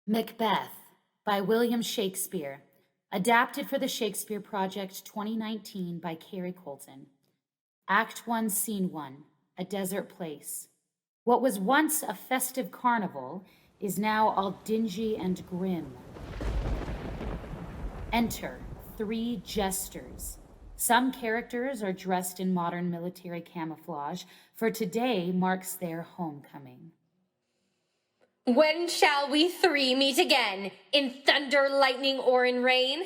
Macbeth by William Shakespeare, adapted for the Shakespeare Project 2019 by Carrie, Colton. Act 1, Scene 1, a desert place. What was once a festive carnival is now all dingy and grim. Enter 3 jesters. Some characters are dressed in modern military camouflage, for today marks their homecoming. When shall we 3 meet again? In thunder, lightning, or in rain?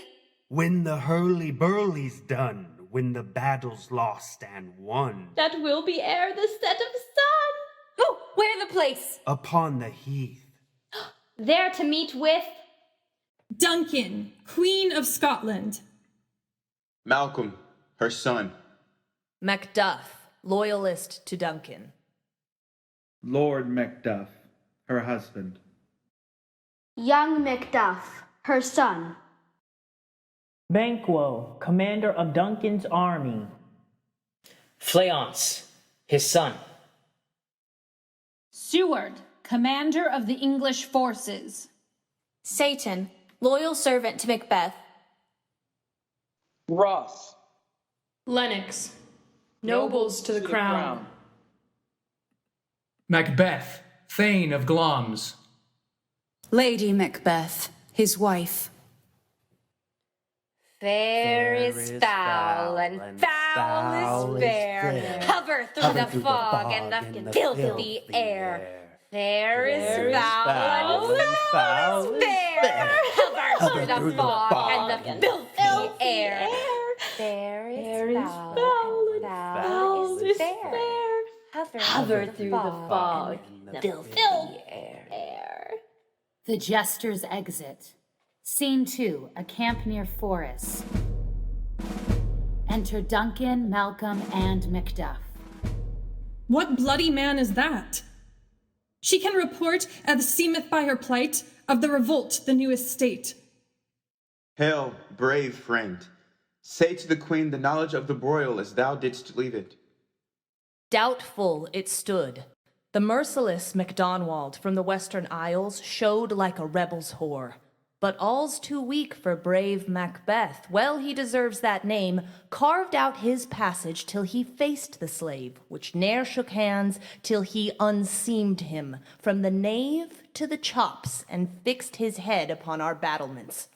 When the hurly-burly's done, when the battle's lost and won. That will be ere the set of sun. Oh, where the place? Upon the heath. There to meet with Duncan, Queen of Scotland. Malcolm, her son. Macduff, loyalist to Duncan. Lord Macduff, her husband. Young Macduff, her son. Banquo, commander of Duncan's army. Fleance, his son. Seward, commander of the English forces. Satan, loyal servant to Macbeth. Ross. Lennox, nobles to the crown. Macbeth, Thane of Glamis. Lady Macbeth, his wife. Fair is foul, and foul is fair. Hover through the fog and the filthy air. Fair is foul, and foul is fair. Hover through the fog and the filthy air. Fair is foul, and foul is fair. Hover through the fog and the filthy air. The jesters exit. Scene 2, a camp near Forres. Enter Duncan, Malcolm, and Macduff. What bloody man is that? She can report, as seemeth by her plight, of the revolt, the new estate. Hail, brave friend. Say to the queen the knowledge of the broil as thou didst leave it. Doubtful it stood. The merciless MacDonald from the Western Isles showed like a rebel's whore. But all's too weak for brave Macbeth. Well, he deserves that name, carved out his passage till he faced the slave, which ne'er shook hands till he unseamed him from the nave to the chops and fixed his head upon our battlements.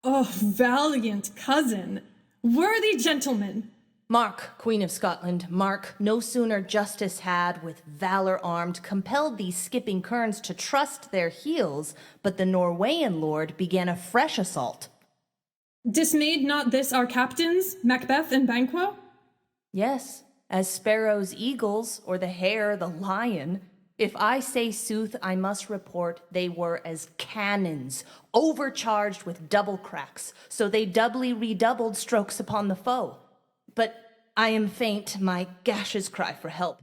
Oh, valiant cousin, worthy gentleman. Mark, Queen of Scotland, mark, no sooner justice had, with valor armed, compelled these skipping kerns to trust their heels, but the Norwegian lord began a fresh assault. Dismayed not this our captains, Macbeth and Banquo? Yes, as sparrows eagles, or the hare the lion. If I say sooth, I must report they were as cannons, overcharged with double cracks, so they doubly redoubled strokes upon the foe. But I am faint, my gashes cry for help.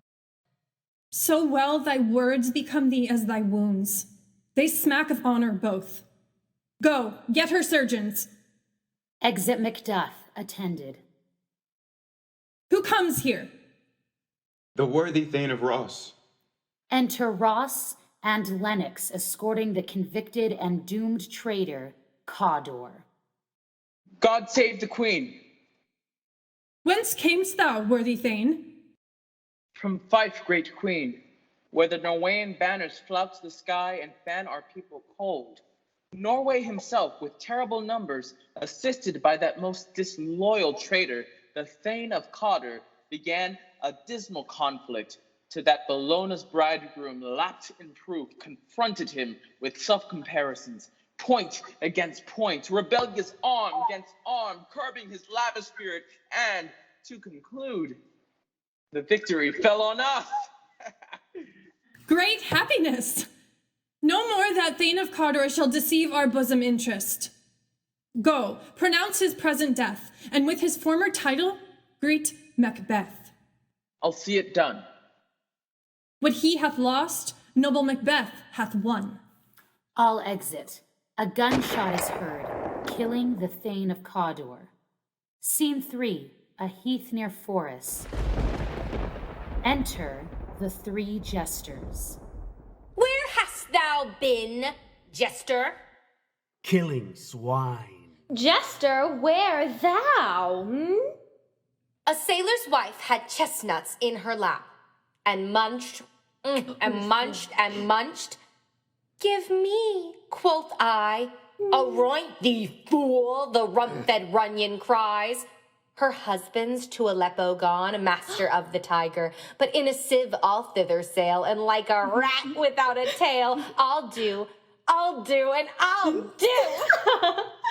So well thy words become thee as thy wounds. They smack of honor both. Go, get her surgeons. Exit Macduff, attended. Who comes here? The worthy Thane of Ross. Enter Ross and Lennox escorting the convicted and doomed traitor, Cawdor. God save the queen. Whence camest thou, worthy Thane? From Fife, great queen, where the Norwegian banners flout the sky and fan our people cold. Norway himself, with terrible numbers, assisted by that most disloyal traitor, the Thane of Cawdor, began a dismal conflict, to that Bellona's bridegroom, lapped in proof, confronted him with self-comparisons, point against point, rebellious arm against arm, curbing his lavish spirit, and, to conclude, the victory fell on us. Great happiness! No more that Thane of Cawdor shall deceive our bosom interest. Go, pronounce his present death, and with his former title, greet Macbeth. I'll see it done. What he hath lost, noble Macbeth hath won. All exit. A gunshot is heard, killing the Thane of Cawdor. Scene 3, a heath near Forres. Enter the 3 jesters. Where hast thou been? Jester. Killing swine. Jester, where thou? A sailor's wife had chestnuts in her lap, and munched, and munched, and munched. Give me, quoth I. Aroint thee, fool, the rump-fed Runyon cries. Her husband's to Aleppo gone, master of the tiger, but in a sieve I'll thither sail, and like a rat without a tail, I'll do, and I'll do.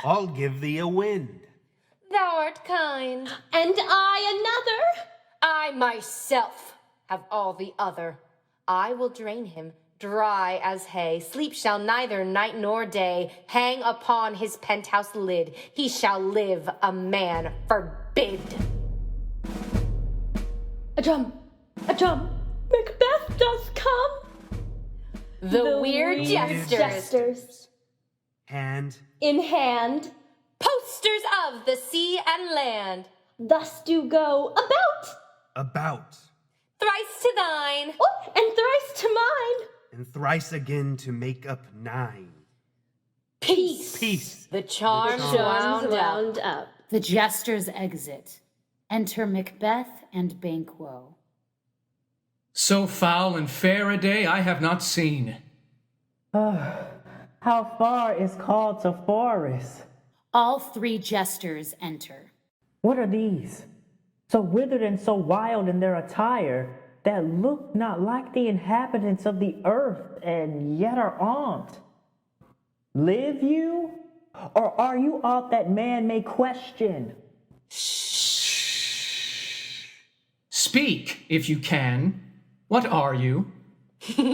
I'll give thee a wind. Thou art kind. And I another. I myself have all the other. I will drain him, dry as hay. Sleep shall neither night nor day hang upon his penthouse lid. He shall live a man forbid. A drum, Macbeth does come. The weird jesters. Hand in hand. Posters of the sea and land. Thus do go about. Thrice to thine. Oh, and thrice to mine. And thrice again to make up 9. Peace. The charms wound up. The jesters exit. Enter Macbeth and Banquo. So foul and fair a day I have not seen. How far is called to forest? All 3 jesters enter. What are these? So withered and so wild in their attire, that look not like the inhabitants of the earth, and yet are armed. Live you? Or are you aught that man may question? Speak, if you can. What are you? All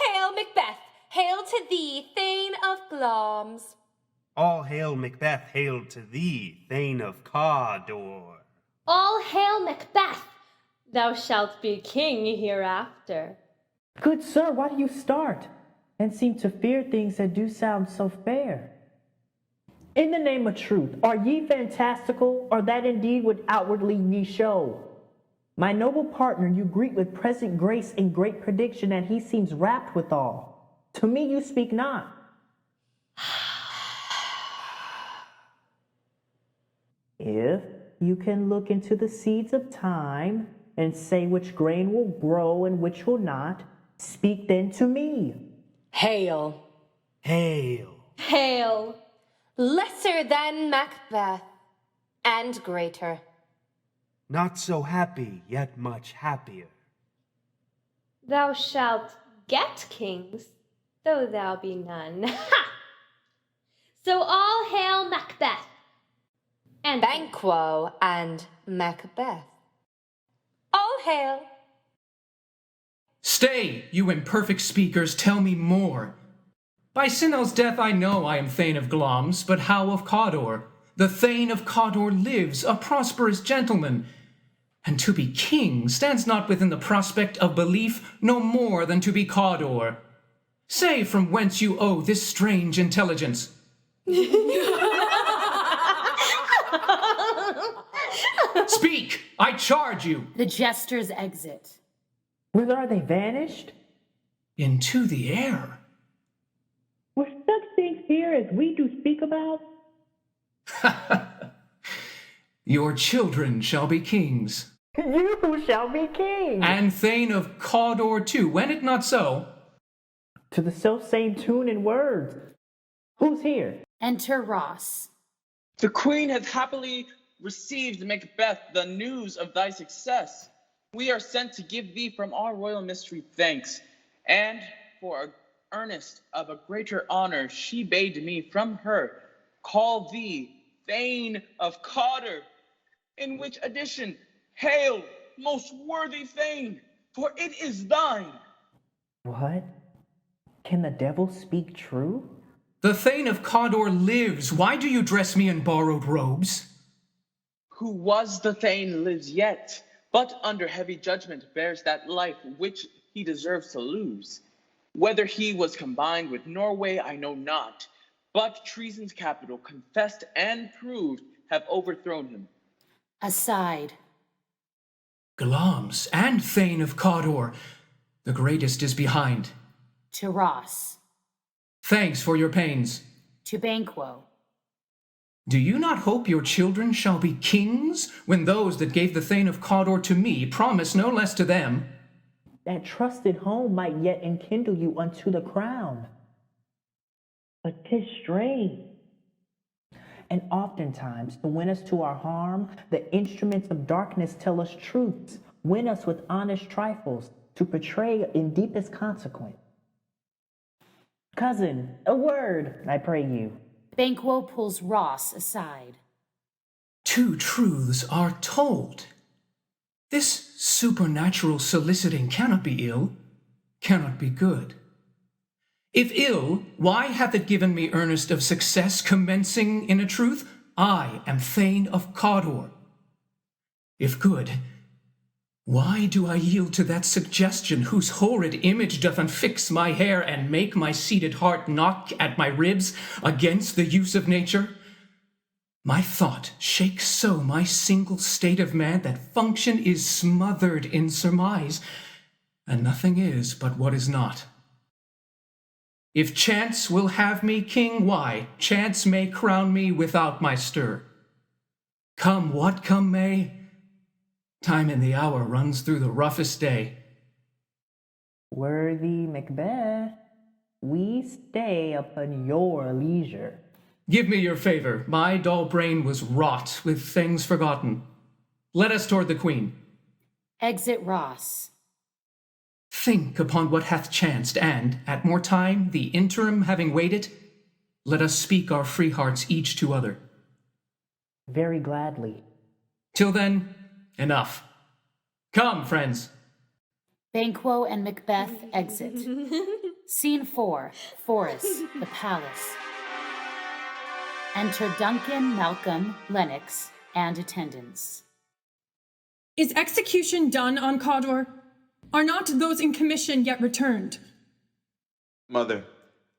hail Macbeth. Hail to thee, Thane of Glamis. All hail Macbeth, hail to thee, Thane of Cawdor. All hail Macbeth. Thou shalt be king hereafter. Good sir, why do you start, and seem to fear things that do sound so fair? In the name of truth, are ye fantastical, or that indeed would outwardly ye show? My noble partner you greet with present grace and great prediction, and he seems rapt withal. To me you speak not. If you can look into the seeds of time, and say which grain will grow and which will not, speak then to me. Hail. Hail. Hail. Lesser than Macbeth, and greater. Not so happy, yet much happier. Thou shalt get kings, though thou be none. Ha! So all hail Macbeth. And Banquo and Macbeth. All hail. Stay, you imperfect speakers, tell me more. By Sinel's death I know I am Thane of Glamis, but how of Cawdor? The Thane of Cawdor lives, a prosperous gentleman, and to be king stands not within the prospect of belief no more than to be Cawdor. Say from whence you owe this strange intelligence. Speak, I charge you. The jesters exit. Whither are they vanished? Into the air. Were such things here as we do speak about? Your children shall be kings. You shall be king. And Thane of Cawdor too, when it not so? To the self-same tune and words. Who's here? Enter Ross. The queen hath happily received, Macbeth, the news of thy success. We are sent to give thee from our royal mystery thanks, and for an earnest of a greater honor she bade me from her call thee Thane of Cawdor, in which addition, hail, most worthy Thane, for it is thine. What? Can the devil speak true? The Thane of Cawdor lives. Why do you dress me in borrowed robes? Who was the Thane lives yet, but under heavy judgment bears that life which he deserves to lose. Whether he was combined with Norway, I know not, but treason's capital, confessed and proved, have overthrown him. Aside. Glamis and Thane of Cawdor, the greatest is behind. To Ross. Thanks for your pains. To Banquo. Do you not hope your children shall be kings, when those that gave the Thane of Cawdor to me promise no less to them? That trusted home might yet enkindle you unto the crown. But 'tis strange. And oftentimes, to win us to our harm, the instruments of darkness tell us truths, win us with honest trifles, to portray in deepest consequence. Cousin, a word, I pray you. Banquo pulls Ross aside. Two truths are told. This supernatural soliciting cannot be ill, cannot be good. If ill, why hath it given me earnest of success commencing in a truth? I am Thane of Cawdor. If good, why do I yield to that suggestion whose horrid image doth unfix my hair and make my seated heart knock at my ribs against the use of nature? My thought shakes so my single state of man that function is smothered in surmise, and nothing is but what is not. If chance will have me king, why, chance may crown me without my stir. Come what come may, time and the hour runs through the roughest day. Worthy Macbeth, we stay upon your leisure. Give me your favor. My dull brain was wrought with things forgotten. Let us toward the queen. Exit Ross. Think upon what hath chanced, and, at more time, the interim having waited, let us speak our free hearts each to other. Very gladly. Till then, enough. Come, friends. Banquo and Macbeth exit. Scene 4, Forest, the palace. Enter Duncan, Malcolm, Lennox, and attendants. Is execution done on Cawdor? Are not those in commission yet returned? Mother,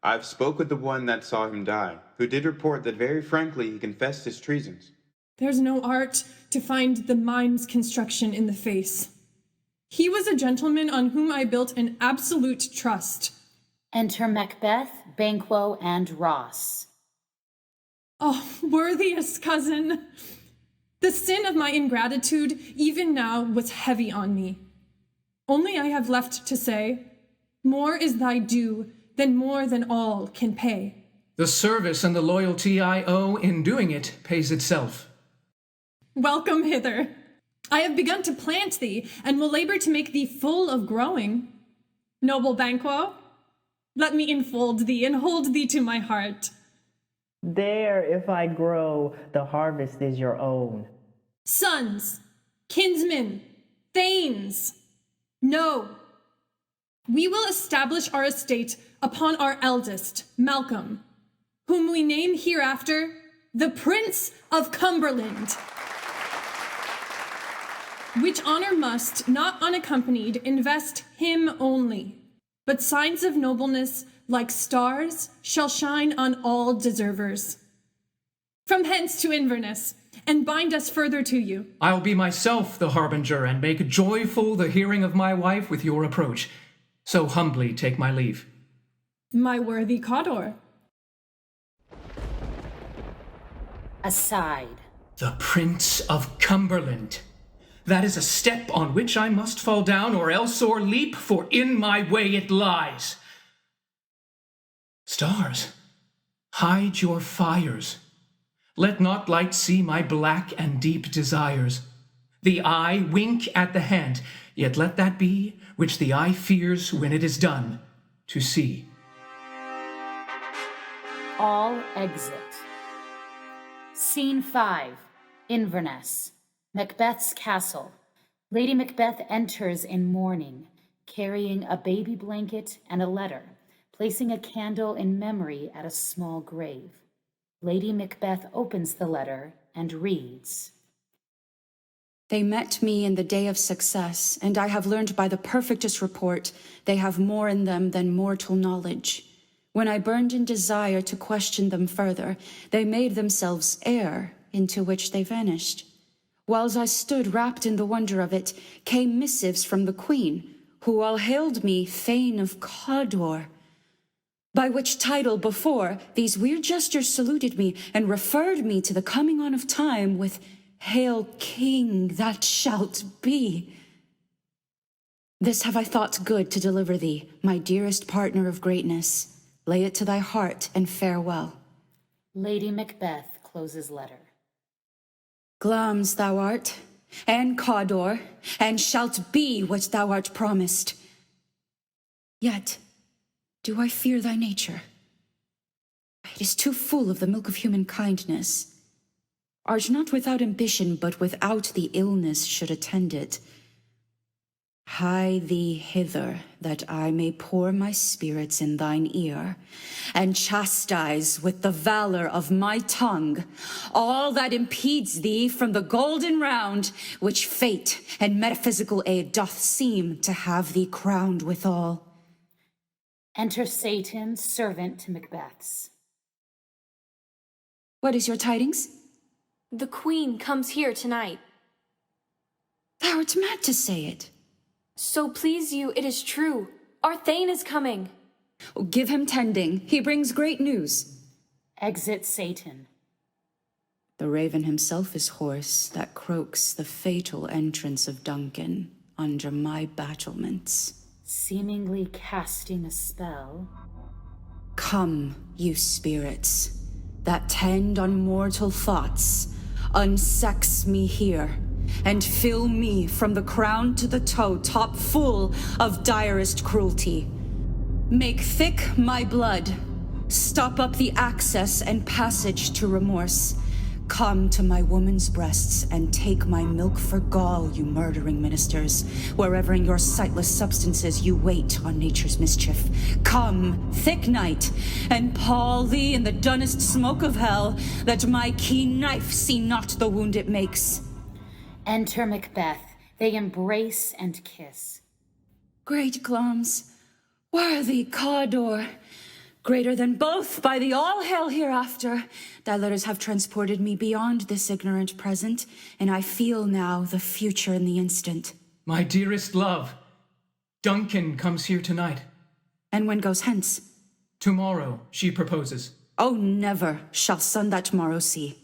I've spoke with the one that saw him die, who did report that very frankly he confessed his treasons. There's no art to find the mime's construction in the face. He was a gentleman on whom I built an absolute trust. Enter Macbeth, Banquo, and Ross. Oh, worthiest cousin! The sin of my ingratitude, even now, was heavy on me. Only I have left to say, more is thy due than more than all can pay. The service and the loyalty I owe in doing it pays itself. Welcome hither. I have begun to plant thee, and will labor to make thee full of growing. Noble Banquo, let me enfold thee and hold thee to my heart. There, if I grow, the harvest is your own. Sons, kinsmen, thanes, no. We will establish our estate upon our eldest, Malcolm, whom we name hereafter the Prince of Cumberland. Which honor must, not unaccompanied, invest him only, but signs of nobleness, like stars, shall shine on all deservers. From hence to Inverness, and bind us further to you. I'll be myself the harbinger, and make joyful the hearing of my wife with your approach. So humbly take my leave. My worthy Cawdor. Aside. The Prince of Cumberland. That is a step on which I must fall down, or else or leap, for in my way it lies. Stars, hide your fires. Let not light see my black and deep desires. The eye wink at the hand, yet let that be which the eye fears when it is done to see. All exit. Scene 5, Inverness, Macbeth's castle. Lady Macbeth enters in mourning, carrying a baby blanket and a letter, placing a candle in memory at a small grave. Lady Macbeth opens the letter and reads. They met me in the day of success, and I have learned by the perfectest report they have more in them than mortal knowledge. When I burned in desire to question them further, they made themselves air, into which they vanished. Whiles I stood wrapped in the wonder of it, came missives from the queen, who all hailed me Thane of Cawdor. by which title before these weird gestures saluted me and referred me to the coming on of time with Hail King that shalt be. This have I thought good to deliver thee, my dearest partner of greatness. Lay it to thy heart and farewell. Lady Macbeth closes letter. Glamis thou art, and Cawdor, and shalt be what thou art promised. Yet do I fear thy nature. It is too full of the milk of human kindness. Art not without ambition, but without the illness should attend it. Hie thee hither, that I may pour my spirits in thine ear, and chastise with the valor of my tongue all that impedes thee from the golden round, which fate and metaphysical aid doth seem to have thee crowned withal. Enter Satan, servant to Macbeth's. What is your tidings? The queen comes here tonight. Thou art mad to say it. So please you, it is true. Our Thane is coming. Give him tending. He brings great news. Exit Satan. The raven himself is hoarse that croaks the fatal entrance of Duncan under my battlements. Seemingly casting a spell. Come, you spirits, that tend on mortal thoughts, unsex me here, and fill me from the crown to the toe top full of direst cruelty. Make thick my blood, stop up the access and passage to remorse. Come to my woman's breasts and take my milk for gall, you murdering ministers, wherever in your sightless substances you wait on nature's mischief. Come, thick night, and pall thee in the dunnest smoke of hell, that my keen knife see not the wound it makes. Enter Macbeth. They embrace and kiss. Great Glamis, worthy Cawdor, greater than both by the all hell hereafter. Thy letters have transported me beyond this ignorant present, and I feel now the future in the instant. My dearest love, Duncan comes here tonight. And when goes hence? Tomorrow, she proposes. Oh, never shall sun that morrow see.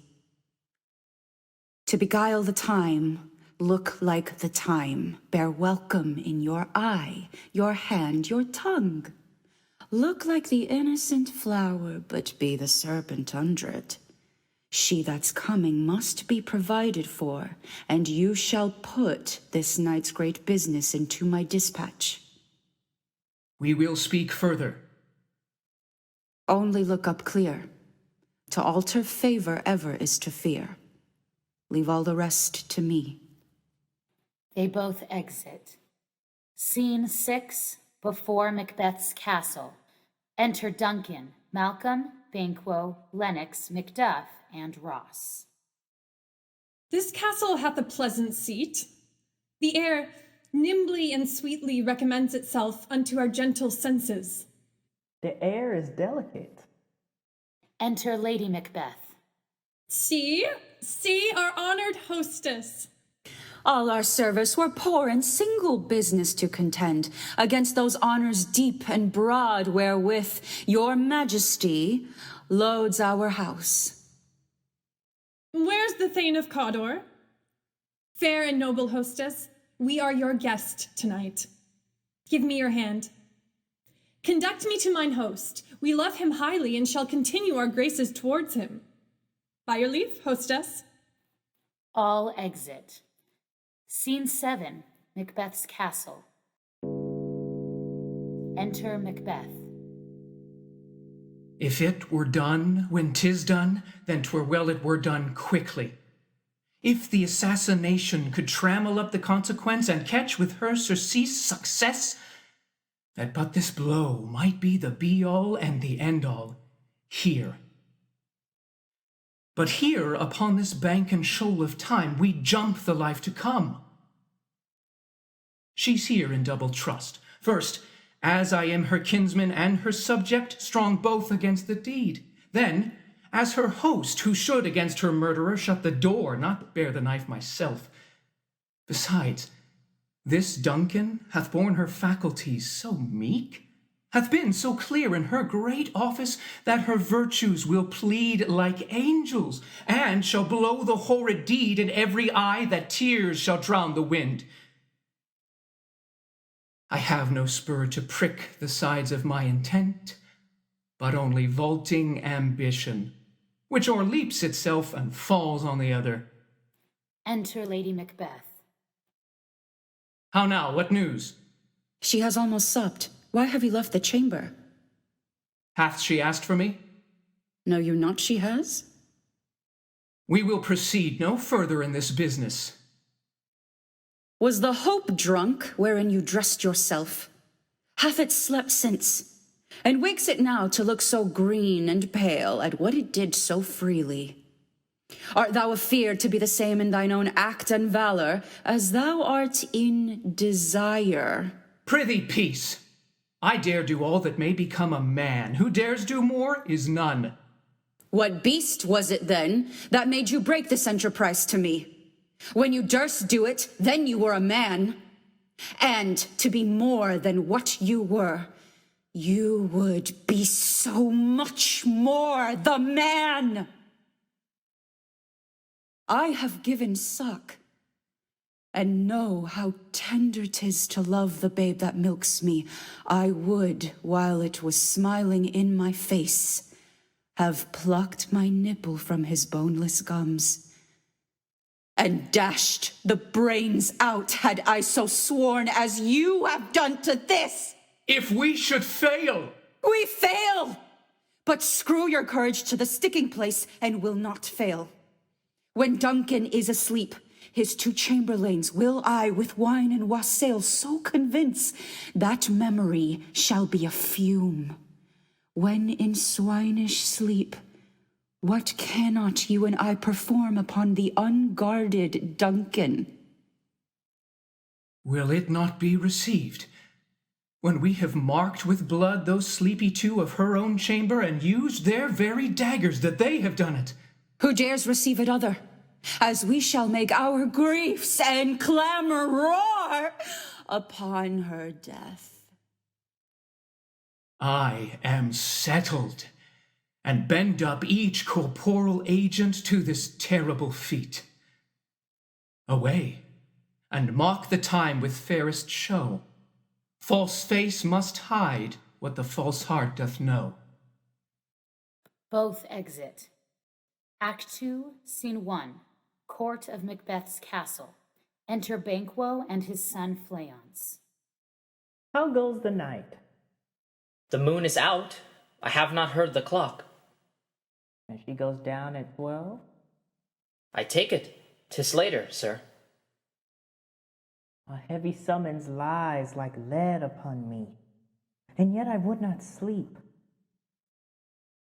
To beguile the time, look like the time, bear welcome in your eye, your hand, your tongue. Look like the innocent flower, but be the serpent under it. She that's coming must be provided for, and you shall put this night's great business into my dispatch. We will speak further. Only look up clear. To alter favor ever is to fear. Leave all the rest to me. They both exit. Scene 6, before Macbeth's castle. Enter Duncan, Malcolm, Banquo, Lennox, Macduff, and Ross. This castle hath a pleasant seat. The air nimbly and sweetly recommends itself unto our gentle senses. The air is delicate. Enter Lady Macbeth. See our honored hostess. All our service were poor and single business to contend against those honors deep and broad wherewith your majesty loads our house. Where's the Thane of Cawdor? Fair and noble hostess, we are your guest tonight. Give me your hand. Conduct me to mine host. We love him highly and shall continue our graces towards him. By your leave, hostess. All exit. Scene 7, Macbeth's castle. Enter Macbeth. If it were done when 'tis done, then 'twere well it were done quickly. If the assassination could trammel up the consequence and catch with her surcease success, that but this blow might be the be-all and the end-all here. But here, upon this bank and shoal of time, we jump the life to come. She's here in double trust. First, as I am her kinsman and her subject, strong both against the deed. Then, as her host, who should against her murderer shut the door, not bear the knife myself. Besides, this Duncan hath borne her faculties so meek, hath been so clear in her great office that her virtues will plead like angels, and shall blow the horrid deed in every eye that tears shall drown the wind. I have no spur to prick the sides of my intent, but only vaulting ambition, which o'erleaps itself and falls on the other. Enter Lady Macbeth. How now, what news? She has almost supped. Why have you left the chamber? Hath she asked for me? Know you not she has? We will proceed no further in this business. Was the hope drunk wherein you dressed yourself? Hath it slept since? And wakes it now to look so green and pale at what it did so freely? Art thou afeard to be the same in thine own act and valour as thou art in desire? Prithee, peace. I dare do all that may become a man. Who dares do more is none. What beast was it then that made you break this enterprise to me? When you durst do it, then you were a man. And to be more than what you were, you would be so much more the man. I have given suck, and know how tender 'tis to love the babe that milks me. I would, while it was smiling in my face, have plucked my nipple from his boneless gums, and dashed the brains out had I so sworn as you have done to this. If we should fail! We fail! But screw your courage to the sticking place and will not fail. When Duncan is asleep, his 2 chamberlains will I with wine and wassail so convince that memory shall be a fume. When in swinish sleep, what cannot you and I perform upon the unguarded Duncan? Will it not be received, when we have marked with blood those sleepy 2 of her own chamber, and used their very daggers that they have done it? Who dares receive it other? As we shall make our griefs and clamor roar upon her death. I am settled, and bend up each corporal agent to this terrible feat. Away, and mock the time with fairest show. False face must hide what the false heart doth know. Both exit. Act 2, Scene 1. Court of Macbeth's castle. Enter Banquo and his son Fleance. How goes the night? The moon is out. I have not heard the clock. And she goes down at 12? I take it. 'Tis later, sir. A heavy summons lies like lead upon me, and yet I would not sleep.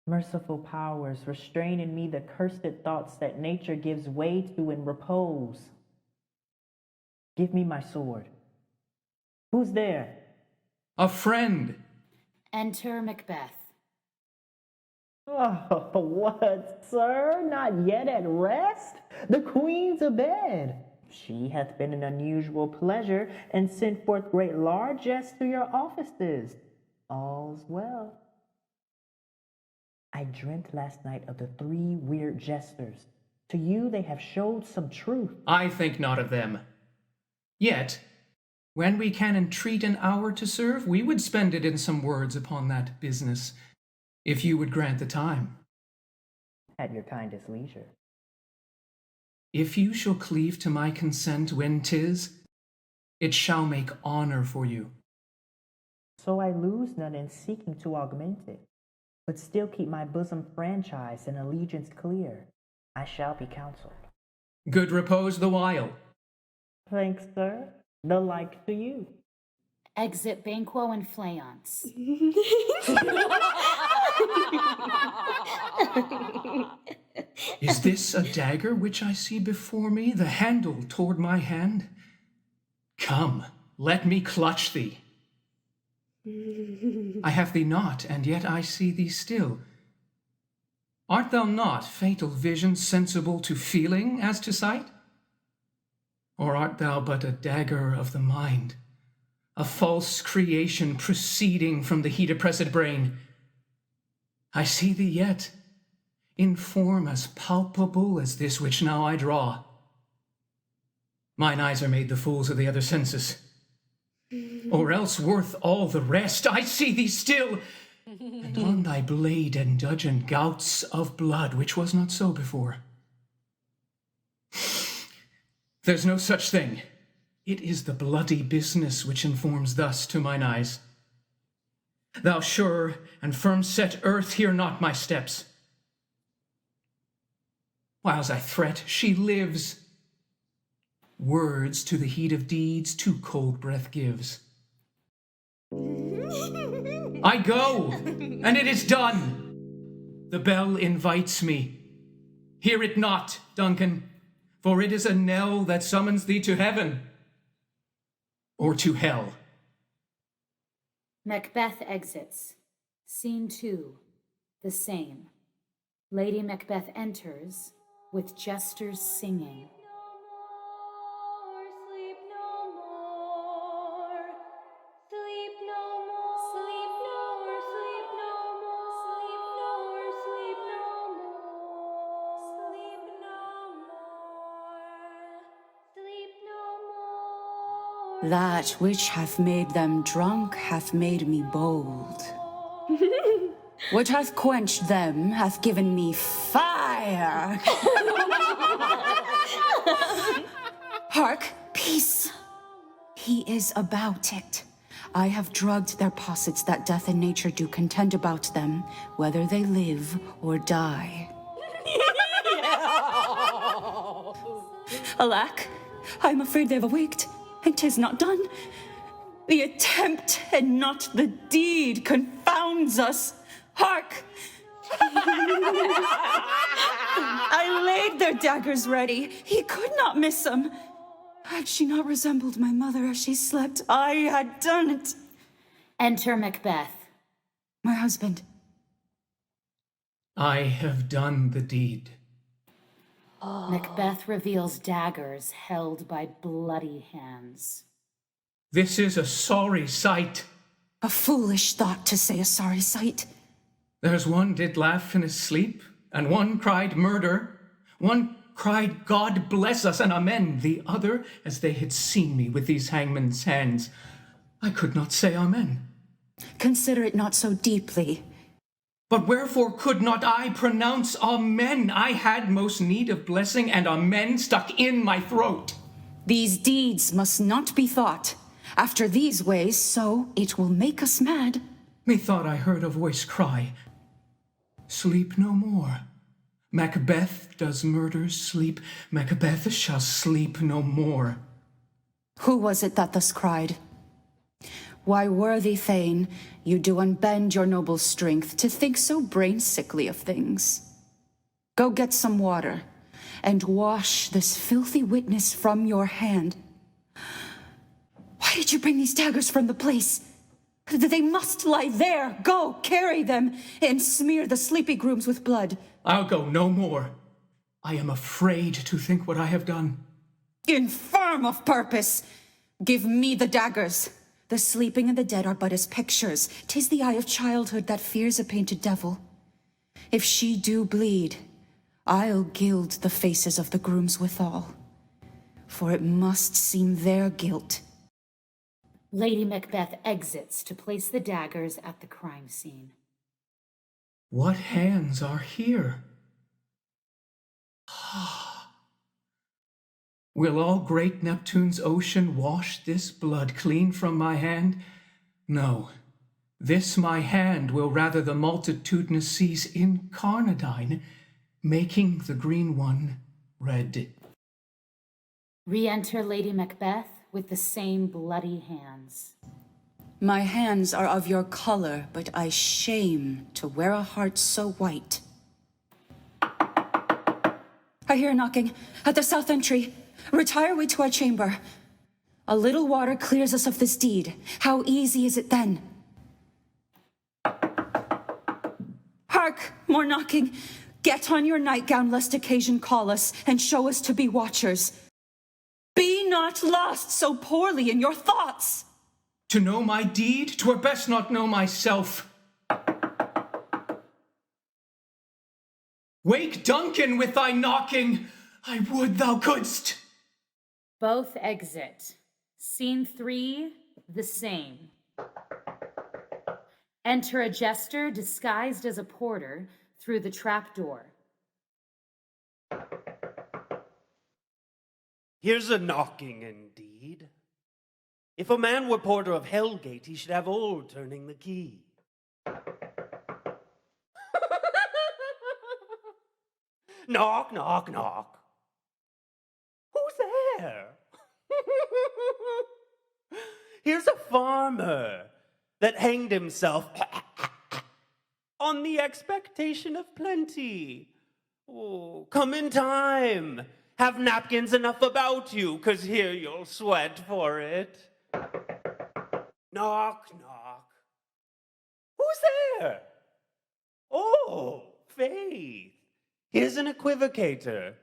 Merciful powers, restrain in me the cursed thoughts that nature gives way to in repose. Give me my sword. Who's there? A friend. Enter Macbeth. Oh, what, sir? Not yet at rest? The queen's abed. She hath been an unusual pleasure, and sent forth great largesse to your offices. All's well. I dreamt last night of the 3 weird jesters. To you they have showed some truth. I think not of them. Yet, when we can entreat an hour to serve, we would spend it in some words upon that business, if you would grant the time. At your kindest leisure. If you shall cleave to my consent when 'tis, it shall make honor for you. So I lose none in seeking to augment it, but still keep my bosom franchise and allegiance clear. I shall be counseled. Good repose the while. Thanks, sir. The like to you. Exit Banquo and Fleance. Is this a dagger which I see before me, the handle toward my hand? Come, let me clutch thee. I have thee not, and yet I see thee still. Art thou not, fatal vision, sensible to feeling as to sight? Or art thou but a dagger of the mind, a false creation proceeding from the heat-oppressed brain. I see thee yet, in form as palpable as this which now I draw. Mine eyes are made the fools of the other senses, or else worth all the rest. I see thee still, and on thy blade and dudgeon gouts of blood, which was not so before. There's no such thing. It is the bloody business which informs thus to mine eyes. Thou sure and firm set earth, hear not my steps. Whiles I threat, she lives. Words to the heat of deeds too cold breath gives. I go, and it is done. The bell invites me. Hear it not, Duncan, for it is a knell that summons thee to heaven or to hell. Macbeth exits. Scene 2, the same. Lady Macbeth enters with jesters singing. That which hath made them drunk hath made me bold. What hath quenched them hath given me fire. Hark, peace. He is about it. I have drugged their possets that death and nature do contend about them, whether they live or die. Alack, I am afraid they have awaked, and 'tis not done. The attempt and not the deed confounds us. Hark! I laid their daggers ready. He could not miss them. Had she not resembled my mother as she slept, I had done it. Enter Macbeth. My husband. I have done the deed. Macbeth reveals daggers held by bloody hands. This is a sorry sight. A foolish thought to say a sorry sight. There's one did laugh in his sleep, and one cried murder. One cried, God bless us and amen. The other, as they had seen me with these hangman's hands, I could not say amen. Consider it not so deeply. But wherefore could not I pronounce amen? I had most need of blessing, and amen stuck in my throat. These deeds must not be thought. After these ways, so it will make us mad. Methought I heard a voice cry, sleep no more. Macbeth does murder sleep. Macbeth shall sleep no more. Who was it that thus cried? Why, worthy Thane, you do unbend your noble strength to think so brain-sickly of things. Go get some water, and wash this filthy witness from your hand. Why did you bring these daggers from the place? They must lie there. Go, carry them, and smear the sleepy grooms with blood. I'll go no more. I am afraid to think what I have done. Infirm of purpose! Give me the daggers. The sleeping and the dead are but as pictures. 'Tis the eye of childhood that fears a painted devil. If she do bleed, I'll gild the faces of the grooms withal, for it must seem their guilt. Lady Macbeth exits to place the daggers at the crime scene. What hands are here? Will all great Neptune's ocean wash this blood clean from my hand? No, this my hand will rather the multitudinous seas incarnadine, making the green one red. Re-enter Lady Macbeth with the same bloody hands. My hands are of your color, but I shame to wear a heart so white. I hear knocking at the south entry. Retire we to our chamber. A little water clears us of this deed. How easy is it then? Hark, more knocking. Get on your nightgown lest occasion call us, and show us to be watchers. Be not lost so poorly in your thoughts. To know my deed, 'twere best not know myself. Wake Duncan with thy knocking, I would thou couldst. Both exit. Scene 3, the same. Enter a jester disguised as a porter through the trap door. Here's a knocking indeed. If a man were porter of Hellgate, he should have old turning the key. Knock, knock, knock. Who's there? Here's a farmer that hanged himself on the expectation of plenty. Oh, come in time. Have napkins enough about you, 'cause here you'll sweat for it. Knock, knock. Who's there? Oh, Faith. Here's an equivocator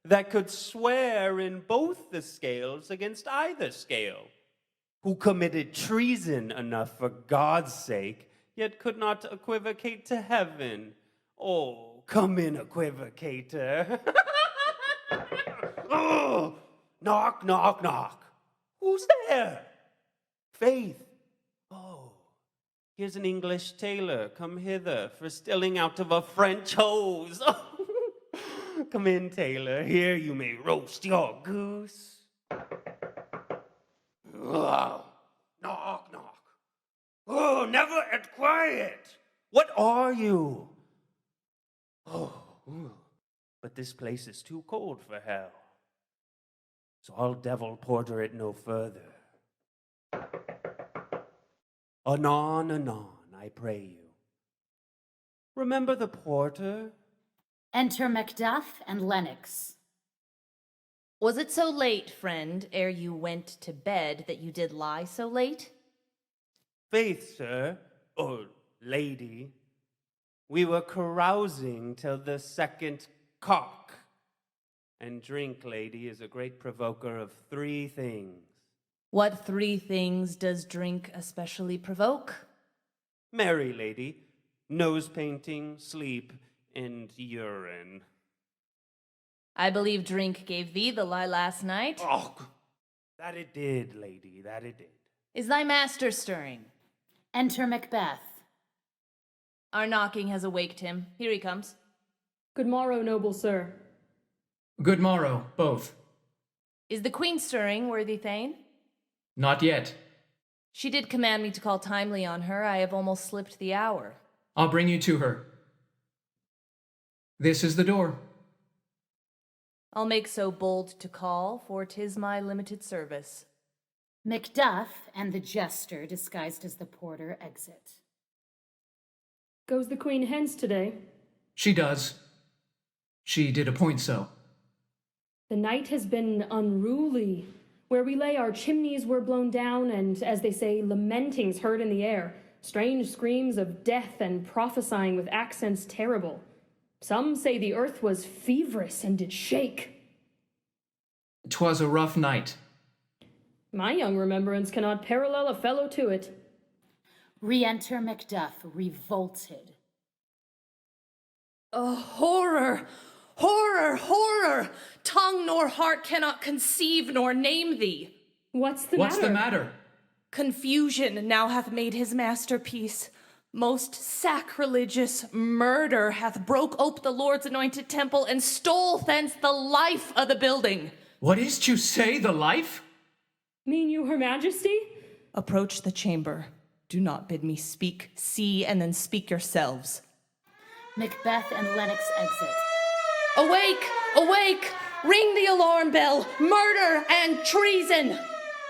that could swear in both the scales against either scale, who committed treason enough for God's sake, yet could not equivocate to heaven. Oh, come in, equivocator. Oh, knock, knock, knock. Who's there? Faith. Oh, here's an English tailor come hither for stilling out of a French hose. Come in, tailor. Here you may roast your goose. Oh, knock, knock. Oh, never at quiet. What are you? Oh, but this place is too cold for hell. So I'll devil porter it no further. Anon, anon, I pray you. Remember the porter? Enter Macduff and Lennox. Was it so late, friend, ere you went to bed, that you did lie so late? Faith, sir, or lady, we were carousing till the second cock. And drink, lady, is a great provoker of 3 things. What 3 things does drink especially provoke? Merry lady, nose painting, sleep, and urine. I believe drink gave thee the lie last night. Oh, that it did, lady, that it did. Is thy master stirring? Enter Macbeth. Our knocking has awaked him. Here he comes. Good morrow, noble sir. Good morrow, both. Is the queen stirring, worthy Thane? Not yet. She did command me to call timely on her. I have almost slipped the hour. I'll bring you to her. This is the door. I'll make so bold to call, for 'tis my limited service. Macduff and the jester, disguised as the porter, exit. Goes the queen hence today? She does. She did appoint so. The night has been unruly. Where we lay, our chimneys were blown down, and, as they say, lamentings heard in the air, strange screams of death and prophesying with accents terrible. Some say the earth was feverous and did shake. 'Twas a rough night. My young remembrance cannot parallel a fellow to it. Re-enter Macduff, revolted. A horror! Horror! Horror! Tongue nor heart cannot conceive nor name thee. What's the matter? Confusion now hath made his masterpiece. Most sacrilegious murder hath broke ope the Lord's anointed temple and stole thence the life of the building. What is't you say, the life? Mean you her majesty? Approach the chamber. Do not bid me speak. See, and then speak yourselves. Macbeth and Lennox exit. Awake! Awake! Ring the alarm bell! Murder and treason!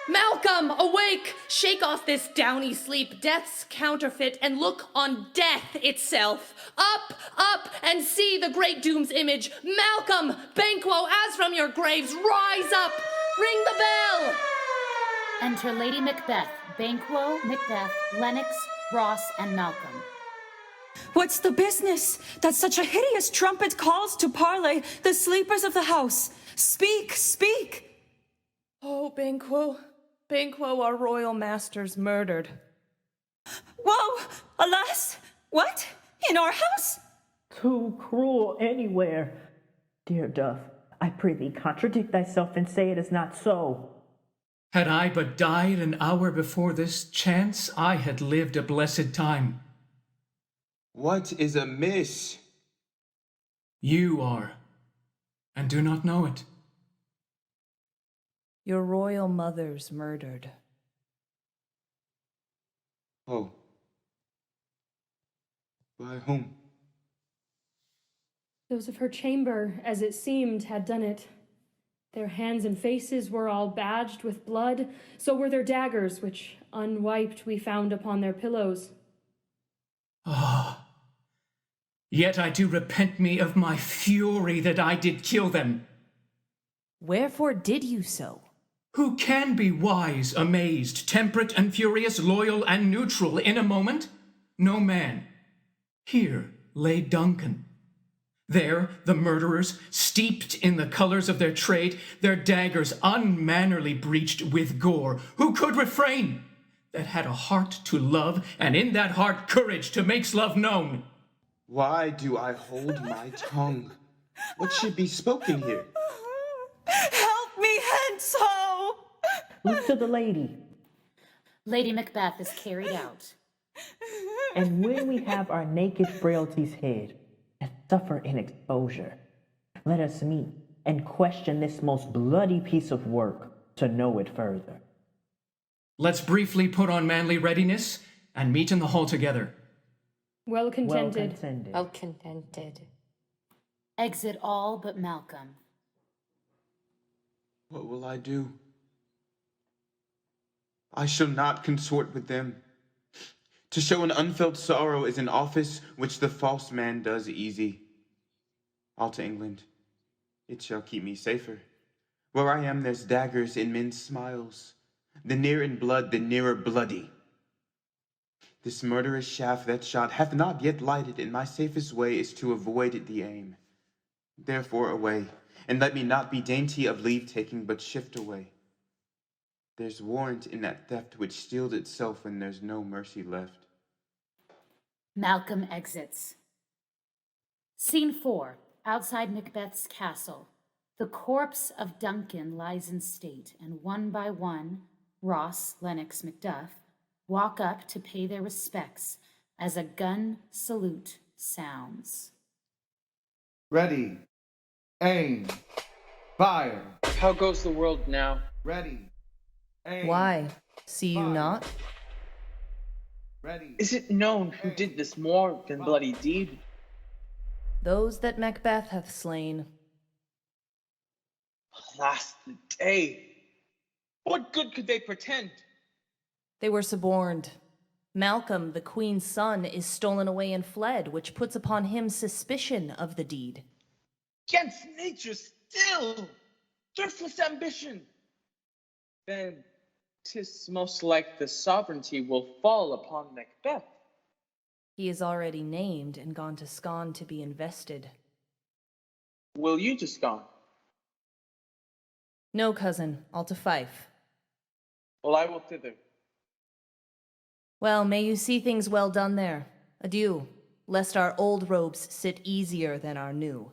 Malcolm, awake! Shake off this downy sleep, death's counterfeit, and look on death itself. Up, up, and see the great doom's image. Malcolm, Banquo, as from your graves, rise up! Ring the bell! Enter Lady Macbeth, Banquo, Macbeth, Lennox, Ross, and Malcolm. What's the business that such a hideous trumpet calls to parley the sleepers of the house? Speak, speak! Oh, Banquo, Banquo, our royal master's murdered. Woe! Alas! What? In our house? Too cruel anywhere. Dear Duff, I prithee contradict thyself and say it is not so. Had I but died an hour before this chance, I had lived a blessed time. What is amiss? You are, and do not know it. Your royal mother's murdered. Oh. By whom? Those of her chamber, as it seemed, had done it. Their hands and faces were all badged with blood, so were their daggers, which, unwiped, we found upon their pillows. Ah. Yet I do repent me of my fury that I did kill them. Wherefore did you so? Who can be wise, amazed, temperate and furious, loyal and neutral in a moment? No man. Here lay Duncan. There the murderers, steeped in the colors of their trade, their daggers unmannerly breached with gore. Who could refrain? That had a heart to love, and in that heart courage to make love known. Why do I hold my tongue? What should be spoken here? Help me hence, ho! Look to the lady. Lady Macbeth is carried out. And when we have our naked frailties hid, and suffer in exposure, let us meet and question this most bloody piece of work to know it further. Let's briefly put on manly readiness and meet in the hall together. Well contented. Well contented. Exit all but Malcolm. What will I do? I shall not consort with them. To show an unfelt sorrow is an office which the false man does easy. I'll to England. It shall keep me safer. Where I am, there's daggers in men's smiles. The near in blood, the nearer bloody. This murderous shaft that shot hath not yet lighted, and my safest way is to avoid the aim. Therefore away, and let me not be dainty of leave-taking, but shift away. There's warrant in that theft which steals itself when there's no mercy left. Malcolm exits. Scene 4. Outside Macbeth's castle. The corpse of Duncan lies in state, and one by one, Ross, Lennox, Macduff walk up to pay their respects as a gun salute sounds. Ready. Aim. Fire. How goes the world now? Ready. Aim. Why? See you not? Ready. Is it known who did this more than bloody deed? Those that Macbeth hath slain. Alas, the day! What good could they pretend? They were suborned. Malcolm, the queen's son, is stolen away and fled, which puts upon him suspicion of the deed. Against nature still! Thriftless ambition! Then 'tis most like the sovereignty will fall upon Macbeth. He is already named and gone to Scone to be invested. Will you to Scone? No, cousin, I'll to Fife. Well, I will thither. Well, may you see things well done there. Adieu, lest our old robes sit easier than our new.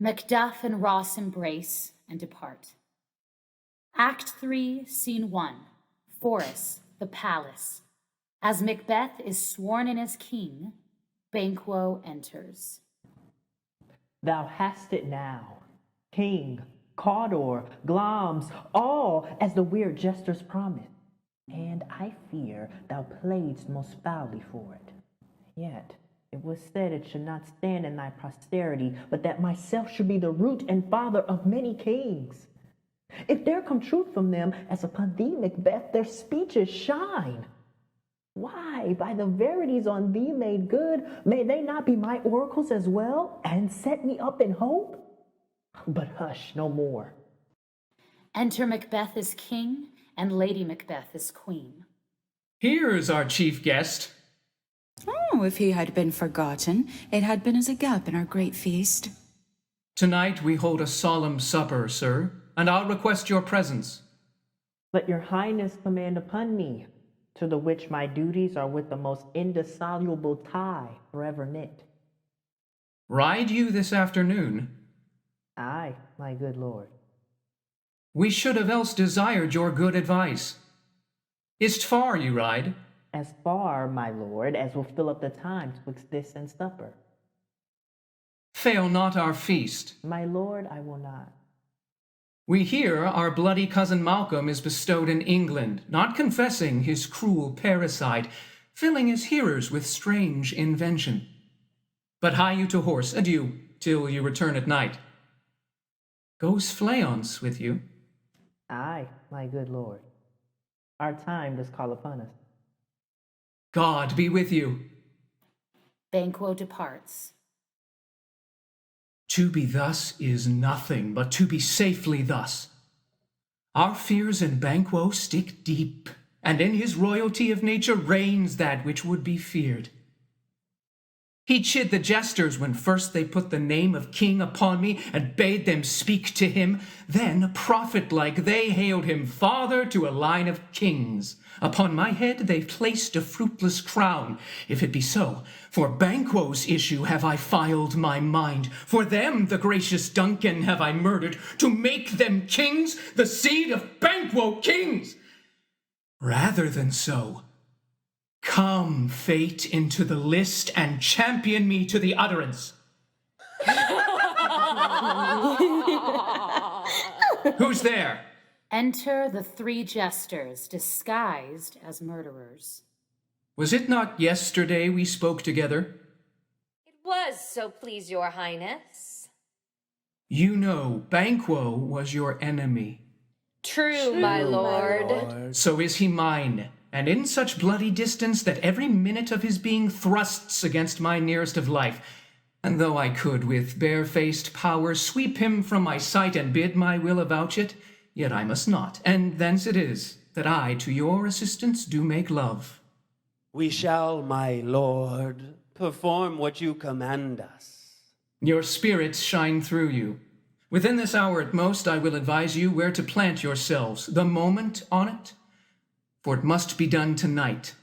Macduff and Ross embrace and depart. Act 3, Scene 1. Forest, the palace. As Macbeth is sworn in as king, Banquo enters. Thou hast it now. King, Cawdor, Glamis, all as the weird jesters promised. And I fear thou playedst most foully for it. Yet it was said it should not stand in thy posterity, but that myself should be the root and father of many kings. If there come truth from them, as upon thee, Macbeth, their speeches shine. Why, by the verities on thee made good, may they not be my oracles as well, and set me up in hope? But hush, no more. Enter Macbeth as king, and Lady Macbeth as queen. Here's our chief guest. Oh, if he had been forgotten, it had been as a gap in our great feast. Tonight we hold a solemn supper, sir, and I'll request your presence. Let your highness command upon me, to the which my duties are with the most indissoluble tie forever knit. Ride you this afternoon? Aye, my good lord. We should have else desired your good advice. Is't far you ride? As far, my lord, as will fill up the time twixt this and supper. Fail not our feast. My lord, I will not. We hear our bloody cousin Malcolm is bestowed in England, not confessing his cruel parricide, filling his hearers with strange invention. But hie you to horse, adieu, till you return at night. Goes Fleance with you? Aye, my good lord. Our time does call upon us. God be with you. Banquo departs. To be thus is nothing, but to be safely thus. Our fears in Banquo stick deep, and in his royalty of nature reigns that which would be feared. He chid the jesters when first they put the name of king upon me, and bade them speak to him. Then, prophet-like, they hailed him father to a line of kings. Upon my head they placed a fruitless crown. If it be so, for Banquo's issue have I filed my mind. For them, the gracious Duncan, have I murdered, to make them kings, the seed of Banquo kings. Rather than so, come, fate, into the list, and champion me to the utterance. Who's there? Enter the three jesters, disguised as murderers. Was it not yesterday we spoke together? It was, so please your highness. You know, Banquo was your enemy. True, my lord. So is he mine, and in such bloody distance that every minute of his being thrusts against my nearest of life. And though I could with barefaced power sweep him from my sight and bid my will avouch it, yet I must not, and thence it is that I to your assistance do make love. We shall, my lord, perform what you command us. Your spirits shine through you. Within this hour at most I will advise you where to plant yourselves, the moment on it, for it must be done tonight.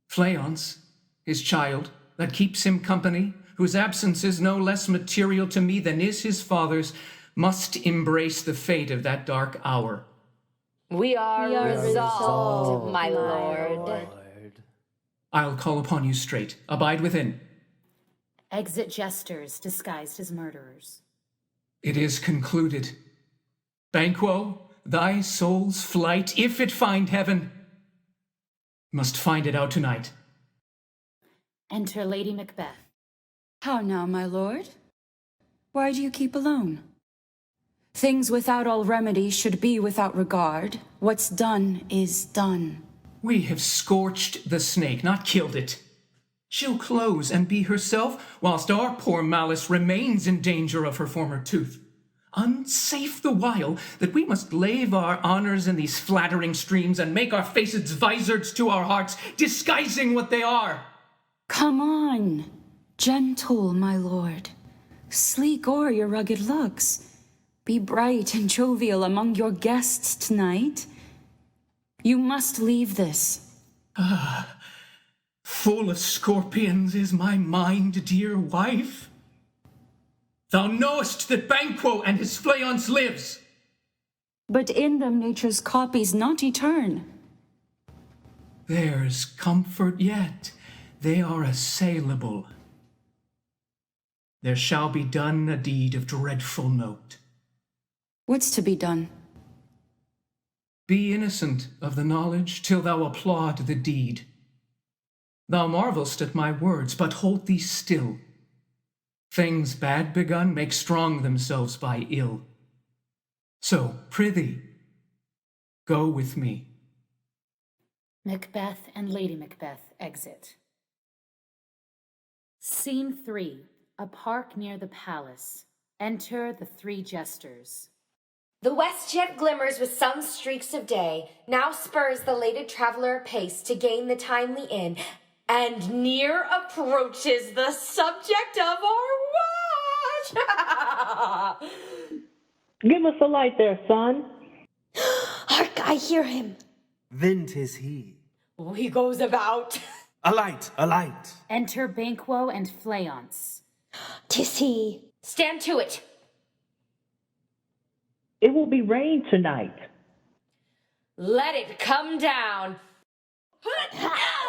Fleance, his child, that keeps him company, whose absence is no less material to me than is his father's, must embrace the fate of that dark hour. We are resolved, my lord. I'll call upon you straight. Abide within. Exit jesters, disguised as murderers. It is concluded. Banquo, thy soul's flight, if it find heaven, must find it out tonight. Enter Lady Macbeth. How now, my lord? Why do you keep alone? Things without all remedy should be without regard. What's done is done. We have scorched the snake, not killed it. She'll close and be herself, whilst our poor Malice remains in danger of her former tooth. Unsafe the while that we must lave our honors in these flattering streams and make our faces visards to our hearts, disguising what they are. Come on, gentle, my lord. Sleek o'er your rugged looks. Be bright and jovial among your guests tonight. You must leave this. Full of scorpions is my mind, dear wife. Thou knowest that Banquo and his Fleance lives. But in them nature's copies not etern. There's comfort yet. They are assailable. There shall be done a deed of dreadful note. What's to be done? Be innocent of the knowledge till thou applaud the deed. Thou marvelst at my words, but hold thee still. Things bad begun make strong themselves by ill. So, prithee, go with me. Macbeth and Lady Macbeth exit. Scene 3. A park near the palace. Enter the three jesters. The west yet glimmers with some streaks of day, now spurs the lated traveller apace to gain the timely inn, and near approaches the subject of our watch. Give us a light there, son. Hark, I hear him. Then 'tis he. He goes about. A light, a light. Enter Banquo and Fleance. 'Tis he. Stand to it. It will be rain tonight. Let it come down.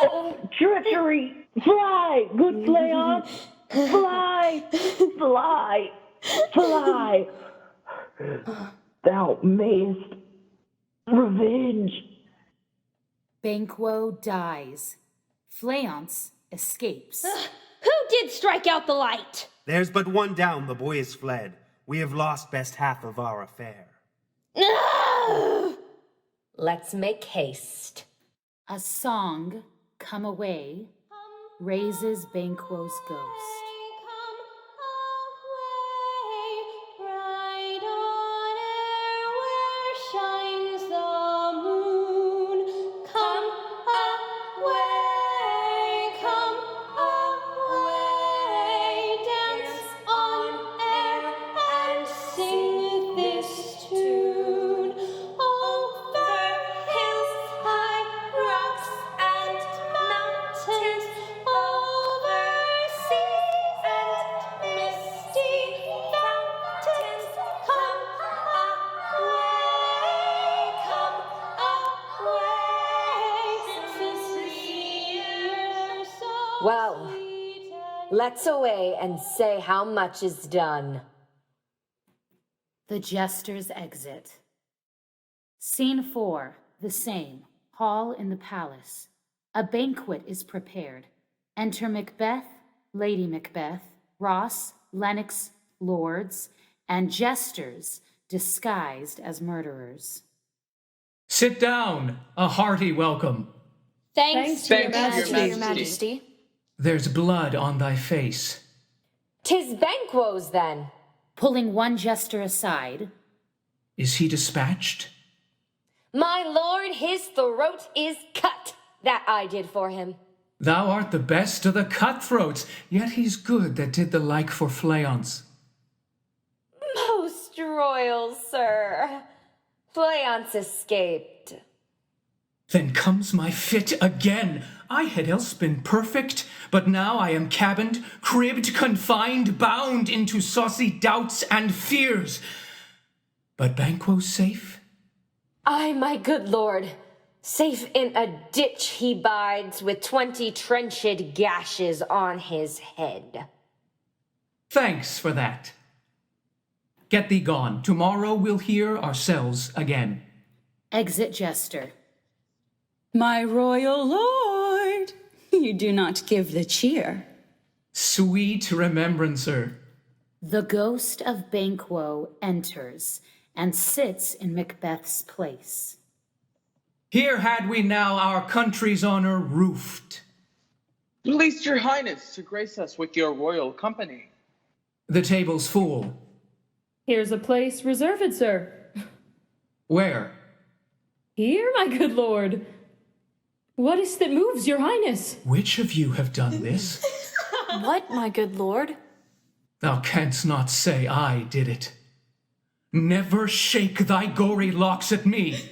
Oh, treachery! Fly, good Fleance! Fly! Fly! Fly! Thou mayest revenge. Banquo dies. Fleance escapes. Who did strike out the light? There's but one down, the boy is fled. We have lost best half of our affair. Let's make haste. A song, Come Away, raises Banquo's ghost. Well, let's away and say how much is done. The jesters exit. Scene 4, the same, hall in the palace. A banquet is prepared. Enter Macbeth, Lady Macbeth, Ross, Lennox, lords, and jesters disguised as murderers. Sit down. A hearty welcome. Thanks to your Majesty. There's blood on thy face. 'Tis Banquo's, then. Pulling one jester aside. Is he dispatched? My lord, his throat is cut. That I did for him. Thou art the best of the cutthroats, yet he's good that did the like for Fleance. Most royal sir. Fleance escaped. Then comes my fit again. I had else been perfect, but now I am cabined, cribbed, confined, bound into saucy doubts and fears. But Banquo's safe? Ay, my good lord. Safe in a ditch he bides, with 20 trenched gashes on his head. Thanks for that. Get thee gone. Tomorrow we'll hear ourselves again. Exit jester. My royal lord, you do not give the cheer. Sweet remembrancer. The ghost of Banquo enters and sits in Macbeth's place. Here had we now our country's honor roofed. Please your highness to grace us with your royal company. The table's full. Here's a place reserved, sir. Where? Here, my good lord. What is that moves, your highness? Which of you have done this? What, my good lord? Thou canst not say I did it. Never shake thy gory locks at me.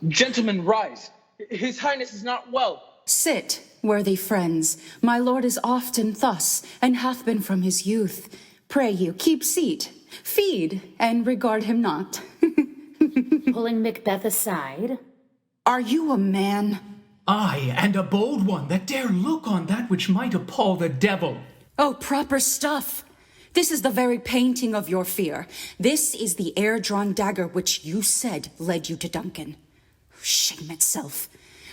Gentlemen, rise. His highness is not well. Sit, worthy friends. My lord is often thus, and hath been from his youth. Pray you, keep seat, feed, and regard him not. Pulling Macbeth aside. Are you a man? Aye, and a bold one that dare look on that which might appall the devil. Oh, proper stuff. This is the very painting of your fear. This is the air-drawn dagger which you said led you to Duncan. Shame itself.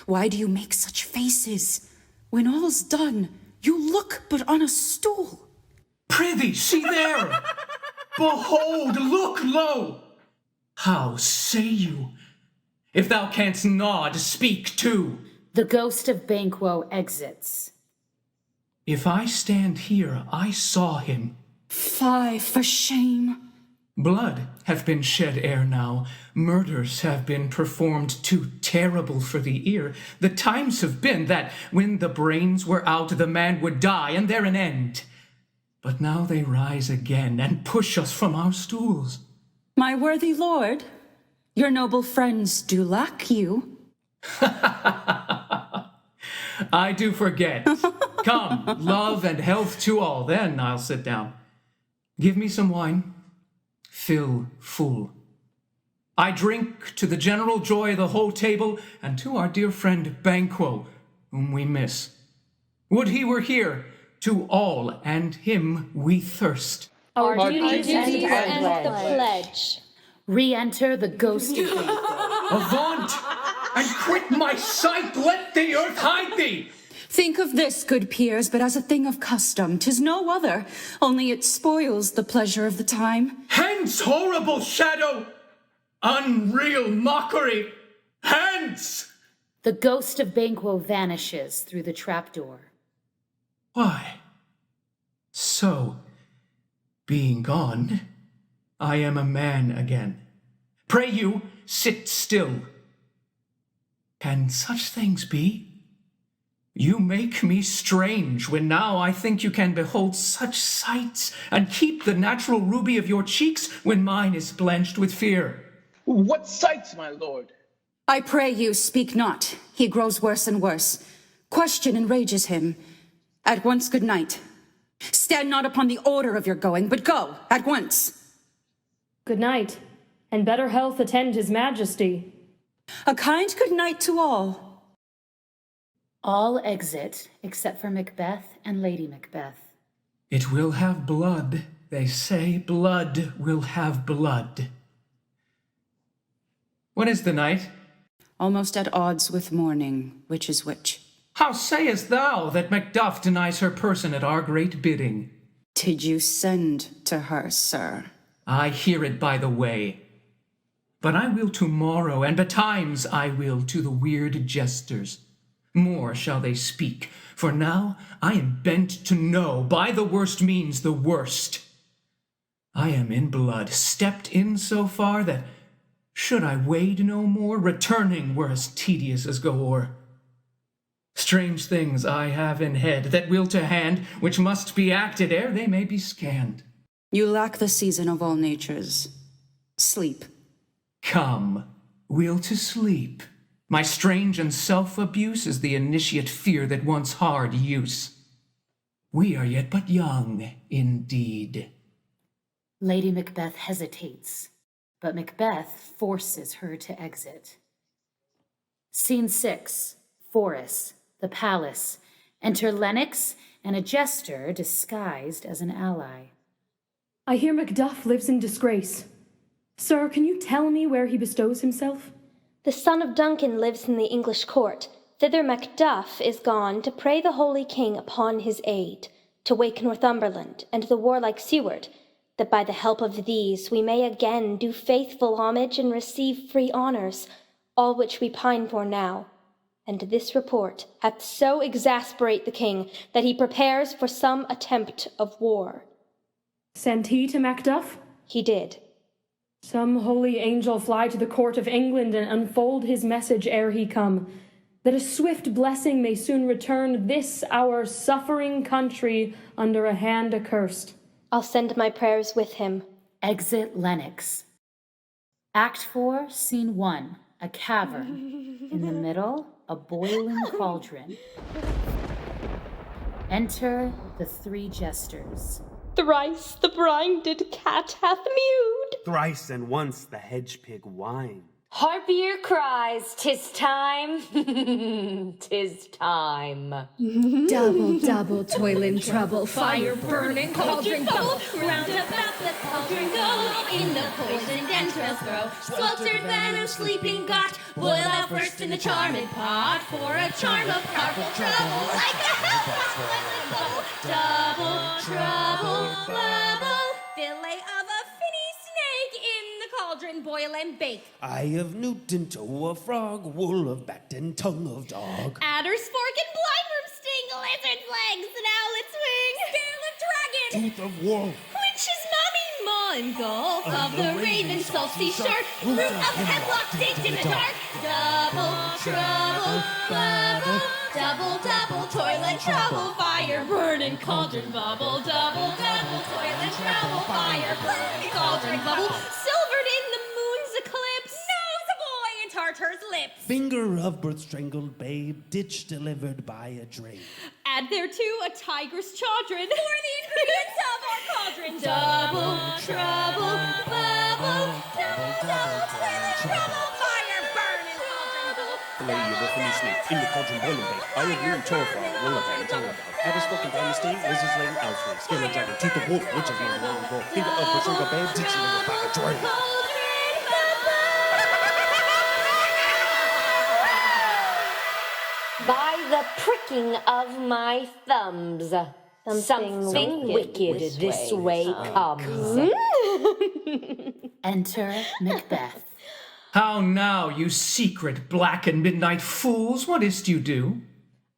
Why do you make such faces? When all's done, you look but on a stool. Prithee, see there! Behold, look low! How say you? If thou canst nod, speak too. The ghost of Banquo exits. If I stand here, I saw him. Fie, for shame. Blood hath been shed ere now. Murders have been performed too terrible for the ear. The times have been that when the brains were out, the man would die, and there an end. But now they rise again and push us from our stools. My worthy lord, Your noble friends do lack you. I do forget. Come, love and health to all, then I'll sit down. Give me some wine. Fill full. I drink to the general joy of the whole table, and to our dear friend Banquo, whom we miss. Would he were here, to all and him we thirst. Our duties and the pledge. Re-enter the ghost of Banquo. Avaunt! And quit my sight, let the earth hide thee! Think of this, good peers, but as a thing of custom. 'Tis no other, only it spoils the pleasure of the time. Hence, horrible shadow! Unreal mockery! Hence! The ghost of Banquo vanishes through the trapdoor. Why? So, being gone, I am a man again. Pray you, sit still. Can such things be? You make me strange when now I think you can behold such sights and keep the natural ruby of your cheeks when mine is blenched with fear. What sights, my lord? I pray you, speak not. He grows worse and worse. Question enrages him. At once, good night. Stand not upon the order of your going, but go, at once. Good night, and better health attend his majesty. A kind good night to all. All exit except for Macbeth and Lady Macbeth. It will have blood, they say. Blood will have blood. What is the night? Almost at odds with morning, which is which. How sayest thou that Macduff denies her person at our great bidding? Did you send to her, sir? I hear it by the way. But I will tomorrow, and betimes I will to the weird jesters. More shall they speak, for now I am bent to know by the worst means the worst. I am in blood, stepped in so far that, should I wade no more, returning were as tedious as go o'er. Strange things I have in head that will to hand, which must be acted ere they may be scanned. You lack the season of all natures. Sleep. Come, we'll to sleep. My strange and self-abuse is the initiate fear that wants hard use. We are yet but young, indeed. Lady Macbeth hesitates, but Macbeth forces her to exit. Scene 6, Forest, the palace. Enter Lennox and a jester disguised as an ally. I hear Macduff lives in disgrace. Sir, can you tell me where he bestows himself? The son of Duncan lives in the English court. Thither Macduff is gone to pray the holy king upon his aid, to wake Northumberland and the warlike Seward, that by the help of these we may again do faithful homage and receive free honours, all which we pine for now. And this report hath so exasperate the king that he prepares for some attempt of war. Sent he to Macduff? He did. Some holy angel fly to the court of England and unfold his message ere he come, that a swift blessing may soon return this our suffering country under a hand accursed. I'll send my prayers with him. Exit Lennox. Act 4, Scene 1, a cavern. In the middle, a boiling cauldron. Enter the 3 jesters. Thrice the brinded cat hath mewed. Thrice and once the hedge pig whined. Harpier cries, 'tis time, 'tis time. Double, double, toil and trouble, fire burning, cauldron bubble, round about the cauldron go, in the poisoned entrails grow, sweltered venom sleeping got, boil out first in the charmed pot, for a charm of powerful trouble, like a hell double trouble, bubble, fillet of a finny snake in the cauldron, boil and bake. Eye of Newton, toe of frog, wool of bat and tongue of dog. Adder's fork and blind worm sting, lizard's legs and owlet's wing, scale of dragon, Tooth of wolf, witch's mummy, maw and gulf of the raven, salty shark, root of hemlock digged in the dark. Double trouble, bubble, double, double, toil and trouble, fire burning, cauldron bubble, double, double, toil and trouble, fire burning, cauldron bubble, silvered in the moon's eclipse. adulter's lips. Finger of birth strangled babe, ditch delivered by a drape. Add thereto a tiger's chaudron for the ingredients of our cauldron. Double trouble, bubble, double toilet trouble, fire burning cauldron. Fillet of a Finnish snake in the cauldron boiling bake. I have room torfall, lullaby, tongue of dog. Ever spoken dynasty, lizards laying outward. Skin of dragon, teeth of wolf, witches named the long wolf. Finger of birth strangled babe, ditch delivered by a drape. By the pricking of my thumbs, something wicked this way comes. Enter Macbeth. How now, you secret black and midnight fools? What is't you do?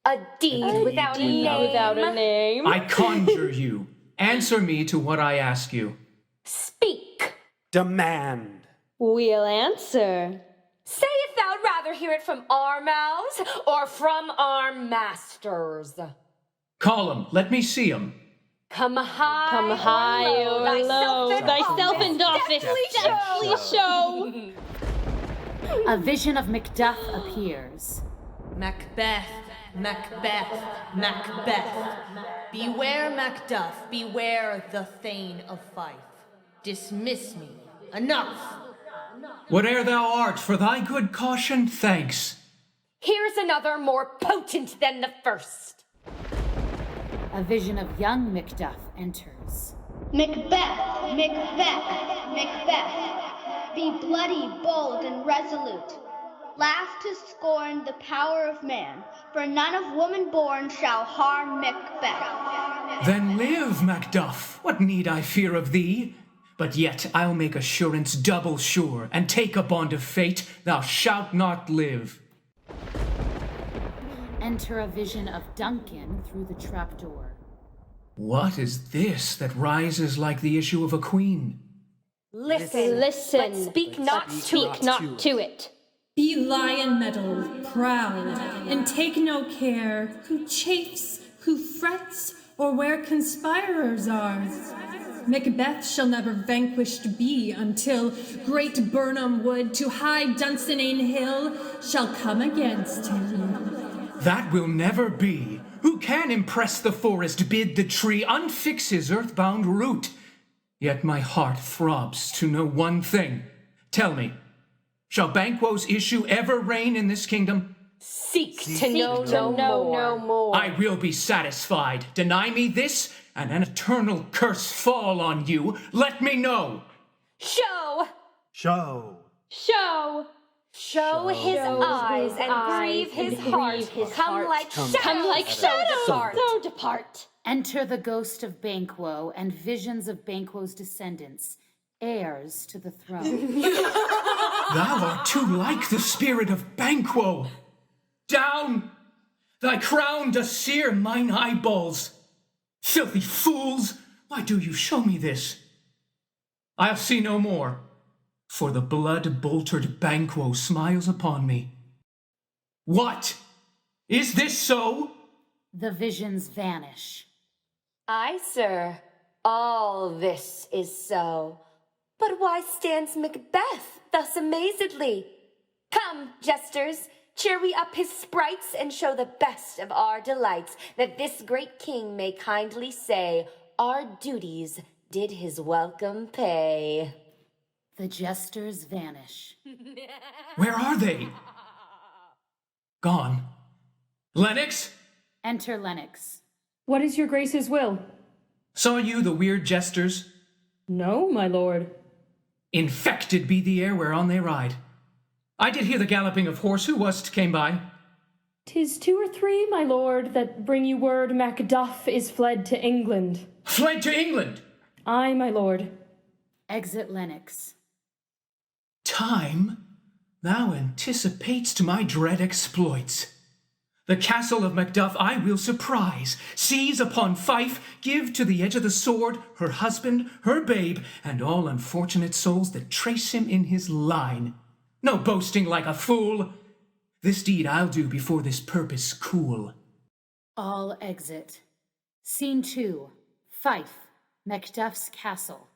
A deed without a name. I conjure you. Answer me to what I ask you. Speak. Demand. We'll answer. Sayest thou rather hear it from our mouths or from our masters? Call 'em. Let me see 'em. Come high or low, thyself in office deftly show. A vision of Macduff appears. Macbeth, Macbeth, Macbeth. Beware Macduff, beware the Thane of Fife. Dismiss me. Enough. Whate'er thou art, for thy good caution, thanks. Here's another more potent than the first. A vision of young Macduff enters. Macbeth, Macbeth, Macbeth. Be bloody, bold, and resolute. Laugh to scorn the power of man, for none of woman born shall harm Macbeth. Then live, Macduff. What need I fear of thee? But yet I'll make assurance double sure, and take a bond of fate, thou shalt not live. Enter a vision of Duncan through the trapdoor. What is this that rises like the issue of a queen? Listen, but speak not to it. Be lion-mettled, proud, and take no care who chafes, who frets, or where conspirers are. Macbeth shall never vanquished be until great Burnham Wood to high Dunsinane hill shall come against him. That will never be. Who can impress the forest, bid the tree unfix his earthbound root? Yet my heart throbs to know one thing. Tell me, shall Banquo's issue ever reign in this kingdom? Seek to know no more. I will be satisfied. Deny me this, and an eternal curse fall on you. Let me know. Show his eyes and grieve his heart. Come like shadows, so depart. Enter the ghost of Banquo and visions of Banquo's descendants, heirs to the throne. Thou art too like the spirit of Banquo. Down! Thy crown does sear mine eyeballs. Filthy fools, why do you show me this? I'll see no more, for the blood-boltered Banquo smiles upon me. What? Is this so? The visions vanish. Aye, sir, all this is so. But why stands Macbeth thus amazedly? Come, jesters, cheer we up his sprites and show the best of our delights, that this great king may kindly say, our duties did his welcome pay. The jesters vanish. Where are they? Gone. Lennox? Enter Lennox. What is your grace's will? Saw you the weird jesters? No, my lord. Infected be the air whereon they ride. I did hear the galloping of horse. Who was't came by? 'Tis 2 or 3, my lord, that bring you word Macduff is fled to England. Fled to England? Aye, my lord. Exit Lennox. Time? Thou anticipatest my dread exploits. The castle of Macduff I will surprise, seize upon Fife, give to the edge of the sword her husband, her babe, and all unfortunate souls that trace him in his line. No boasting like a fool. This deed I'll do before this purpose cool. All exit. Scene 2. Fife, Macduff's castle.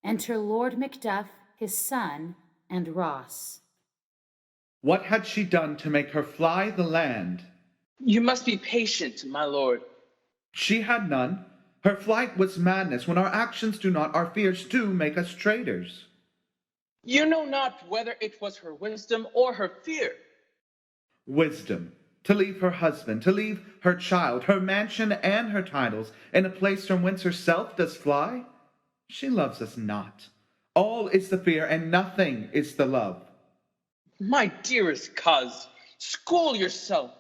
Enter Lord Macduff, his son, and Ross. What had she done to make her fly the land? You must be patient, my lord. She had none. Her flight was madness. When our actions do not, our fears do make us traitors. You know not whether it was her wisdom or her fear. Wisdom. To leave her husband, to leave her child, her mansion and her titles, in a place from whence herself does fly? She loves us not. All is the fear, and nothing is the love. My dearest coz, school yourself.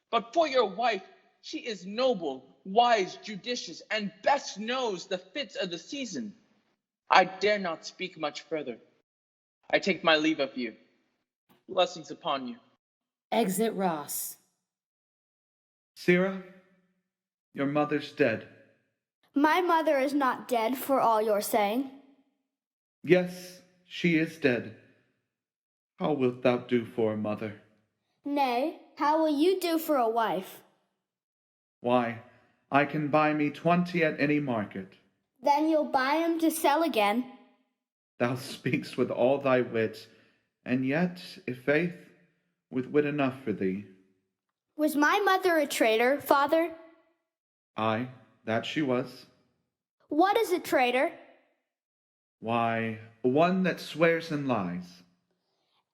But for your wife, she is noble, wise, judicious, and best knows the fits of the season. I dare not speak much further. I take my leave of you. Blessings upon you. Exit Ross. Sirrah, your mother's dead. My mother is not dead, for all you're saying. Yes, she is dead. How wilt thou do for a mother? Nay, how will you do for a wife? Why, I can buy me 20 at any market. Then you'll buy 'em to sell again. Thou speakst with all thy wit, and yet, i' faith, with wit enough for thee. Was my mother a traitor, father? Ay, that she was. What is a traitor? Why, one that swears and lies.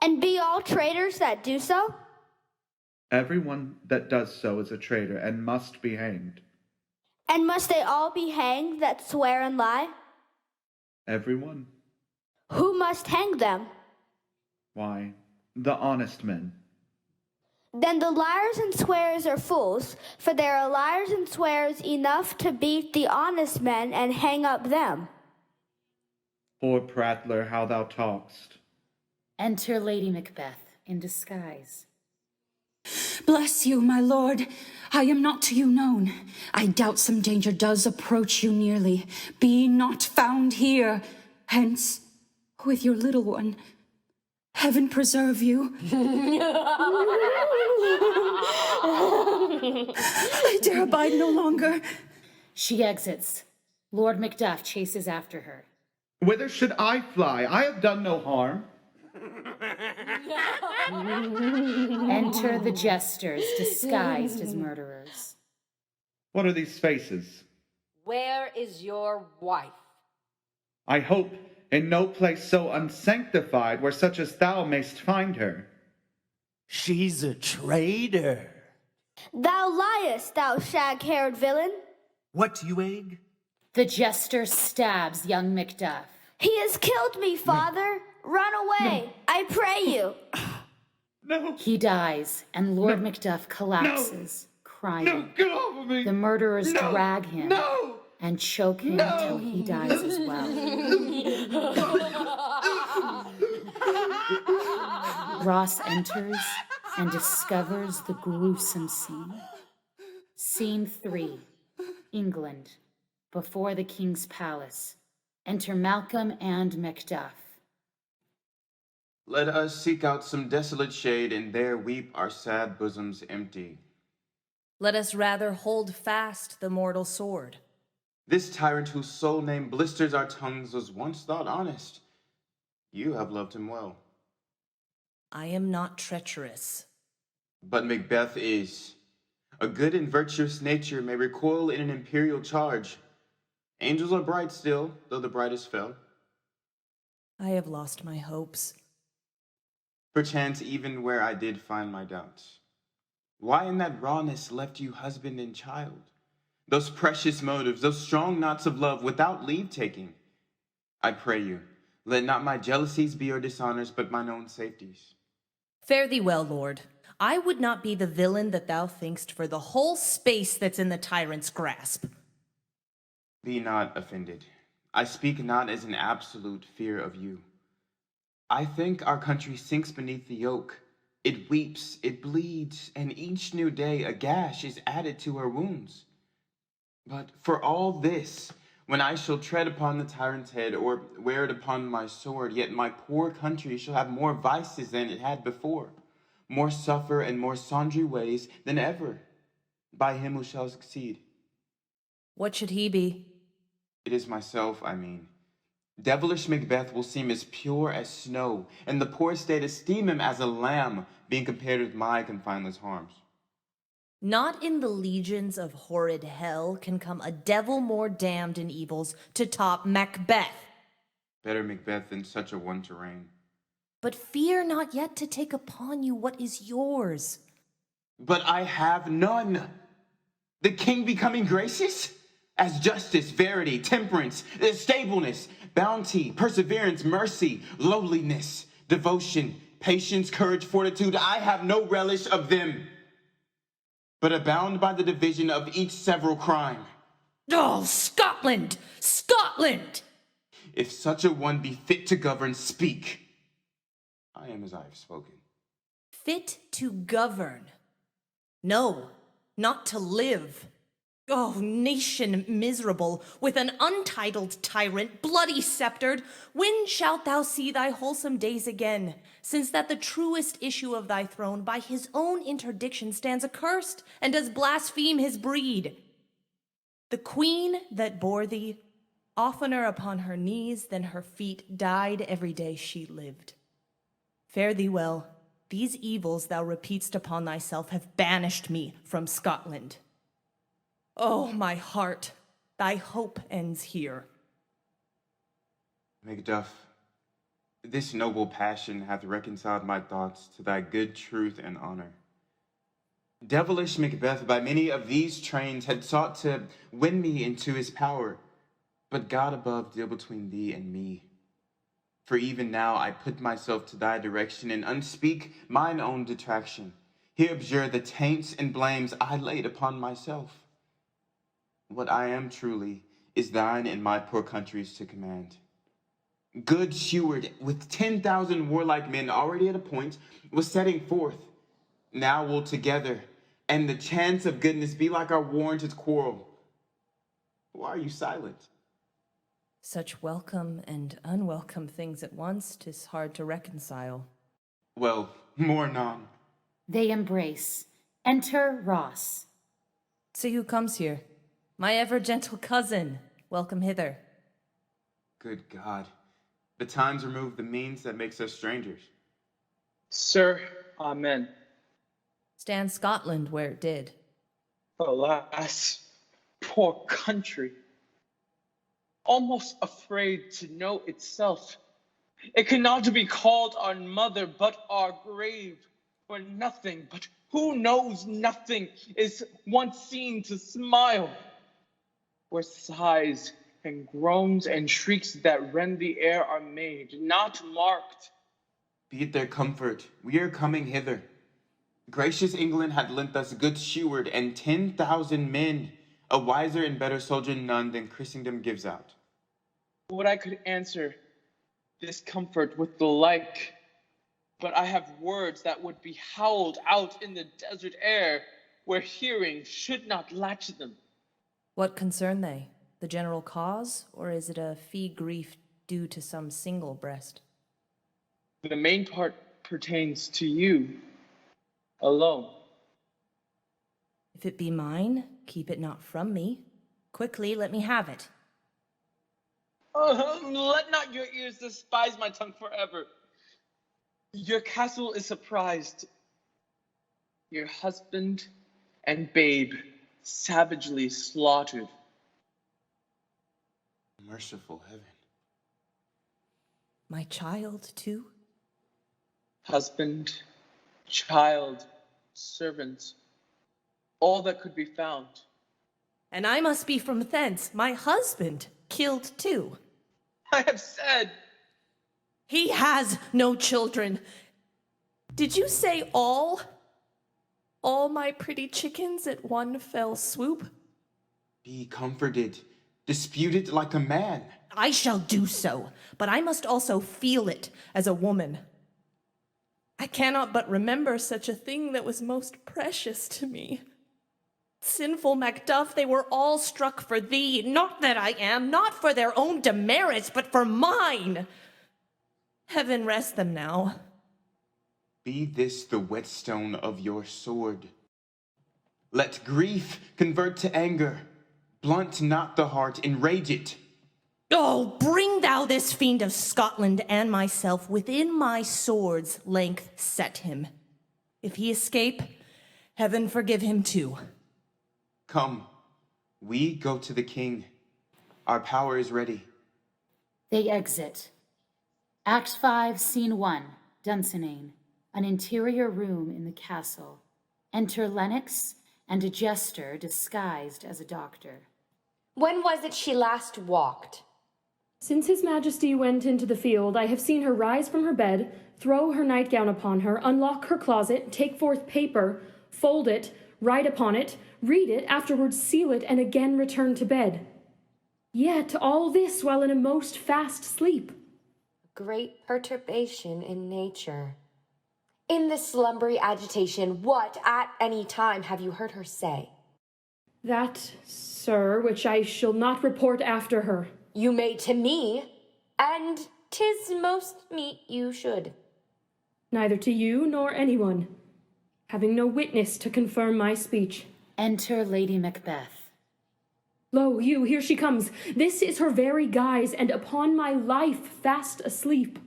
And be all traitors that do so? Everyone that does so is a traitor and must be hanged. And must they all be hanged that swear and lie? Everyone. Who must hang them? Why, the honest men. Then the liars and swearers are fools, for there are liars and swearers enough to beat the honest men and hang up them. Poor prattler, how thou talk'st. Enter Lady Macbeth in disguise. Bless you, my lord. I am not to you known. I doubt some danger does approach you nearly. Be not found here. Hence, with your little one, heaven preserve you. I dare abide no longer. She exits. Lord Macduff chases after her. Whither should I fly? I have done no harm. Enter the jesters, disguised as murderers. What are these faces? Where is your wife? I hope in no place so unsanctified where such as thou mayst find her. She's a traitor. Thou liest, thou shag-haired villain. What, you egg? The jester stabs young Macduff. He has killed me, father. Run away, no. I pray you. No. He dies, and Lord Macduff collapses, crying. No, get off of me. The murderers drag him and choke him till he dies as well. Ross enters and discovers the gruesome scene. Scene 3, England, before the king's palace. Enter Malcolm and Macduff. Let us seek out some desolate shade, and there weep our sad bosoms empty. Let us rather hold fast the mortal sword. This tyrant whose sole name blisters our tongues was once thought honest. You have loved him well. I am not treacherous. But Macbeth is. A good and virtuous nature may recoil in an imperial charge. Angels are bright still, though the brightest fell. I have lost my hopes. Perchance even where I did find my doubts. Why in that rawness left you husband and child? Those precious motives, those strong knots of love without leave-taking. I pray you, let not my jealousies be your dishonors, but mine own safeties. Fare thee well, lord. I would not be the villain that thou thinkst for the whole space that's in the tyrant's grasp. Be not offended. I speak not as an absolute fear of you. I think our country sinks beneath the yoke. It weeps, it bleeds, and each new day a gash is added to her wounds. But for all this, when I shall tread upon the tyrant's head or wear it upon my sword, yet my poor country shall have more vices than it had before, more suffer and more sundry ways than ever, by him who shall succeed. What should he be? It is myself, I mean. Devilish Macbeth will seem as pure as snow, and the poor state esteem him as a lamb, being compared with my confineless harms. Not in the legions of horrid hell can come a devil more damned in evils to top Macbeth. Better Macbeth than such a one to reign. But fear not yet to take upon you what is yours. But I have none. The king becoming gracious? As justice, verity, temperance, stableness, bounty, perseverance, mercy, lowliness, devotion, patience, courage, fortitude, I have no relish of them, but abound by the division of each several crime. Oh, Scotland! Scotland! If such a one be fit to govern, speak. I am as I have spoken. Fit to govern. No, not to live. Oh, nation miserable, with an untitled tyrant, bloody sceptered, when shalt thou see thy wholesome days again, since that the truest issue of thy throne by his own interdiction stands accursed, and does blaspheme his breed? The queen that bore thee, oftener upon her knees than her feet, died every day she lived. Fare thee well. These evils thou repeat'st upon thyself have banished me from Scotland. Oh, my heart, thy hope ends here. Macduff, this noble passion hath reconciled my thoughts to thy good truth and honor. Devilish Macbeth by many of these trains had sought to win me into his power, but God above deal between thee and me. For even now I put myself to thy direction and unspeak mine own detraction. Here abjure the taints and blames I laid upon myself. What I am truly is thine and my poor country's to command. Good Sheward, with 10,000 warlike men already at a point, was setting forth. Now we'll together, and the chance of goodness be like our warranted quarrel. Why are you silent? Such welcome and unwelcome things at once, 'tis hard to reconcile. Well, more anon. They embrace. Enter Ross. See who comes here. My ever-gentle cousin, welcome hither. Good God, the times remove the means that makes us strangers. Sir, amen. Stand Scotland where it did. Alas, poor country. Almost afraid to know itself. It cannot be called our mother, but our grave, where nothing, but who knows nothing, is once seen to smile. Where sighs and groans and shrieks that rend the air are made, not marked. Be it their comfort, we are coming hither. Gracious England had lent us good Sheward and 10,000 men, a wiser and better soldier none than Christendom gives out. Would I could answer this comfort with the like, but I have words that would be howled out in the desert air, where hearing should not latch them. What concern they? The general cause, or is it a fee grief due to some single breast? The main part pertains to you alone. If it be mine, keep it not from me. Quickly, let me have it. Let not your ears despise my tongue forever. Your castle is surprised. Your husband and babe savagely slaughtered. Merciful heaven. My child, too? Husband, child, servant, all that could be found. And I must be from thence, my husband killed too. I have said. He has no children. Did you say all? All my pretty chickens at one fell swoop? Be comforted. Dispute it like a man. I shall do so, but I must also feel it as a woman. I cannot but remember such a thing that was most precious to me. Sinful Macduff, they were all struck for thee, not that I am, not for their own demerits, but for mine. Heaven rest them now. Be this the whetstone of your sword. Let grief convert to anger. Blunt not the heart, enrage it. Oh, bring thou Shall this fiend of Scotland and myself within my sword's length set him? If he escape, heaven forgive him too. Come, we go to the king. Our power is ready. They exit. Act 5, Scene 1, Dunsinane, an interior room in the castle. Enter Lennox and a jester disguised as a doctor. When was it she last walked? Since His Majesty went into the field, I have seen her rise from her bed, throw her nightgown upon her, unlock her closet, take forth paper, fold it, write upon it, read it, afterwards seal it, and again return to bed. Yet all this while in a most fast sleep. Great perturbation in nature. In this slumbery agitation, what at any time have you heard her say? That, sir, which I shall not report after her. You may to me, and 'tis most meet you should. Neither to you nor anyone, having no witness to confirm my speech. Enter Lady Macbeth. Lo, you, here she comes. This is her very guise, and upon my life fast asleep.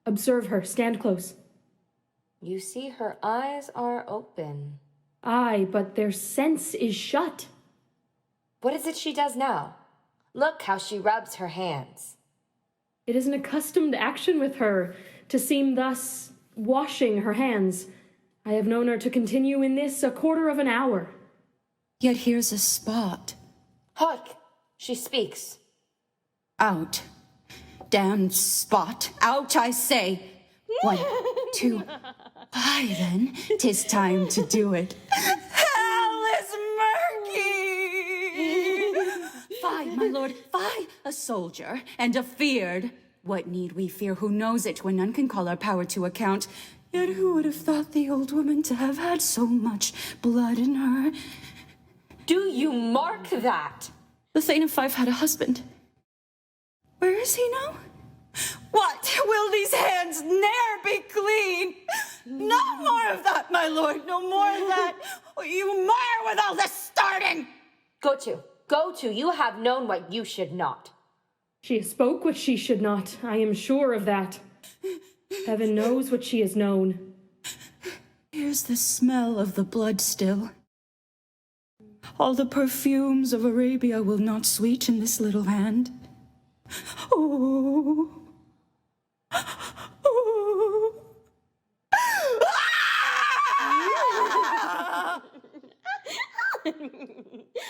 Observe her, stand close. You see her eyes are open. Aye, but their sense is shut. What is it she does now? Look how she rubs her hands. It is an accustomed action with her, to seem thus washing her hands. I have known her to continue in this a quarter of an hour. Yet here's a spot. Hark! She speaks. Out. Damned spot. Out, I say. 1, 2. Aye, then, 'tis time to do it. Hell is murky! Fie, my lord, fie, a soldier, and a feared. What need we fear? Who knows it, when none can call our power to account? Yet who would have thought the old woman to have had so much blood in her? Do you mark that? The Thane of Fife had a husband. Where is he now? What? Will these hands ne'er be clean? No more of that, my lord, no more of that. You mar with all this starting. Go to, you have known what you should not. She spoke what she should not, I am sure of that. Heaven knows what she has known. Here's the smell of the blood still. All the perfumes of Arabia will not sweeten this little hand. Oh. Oh.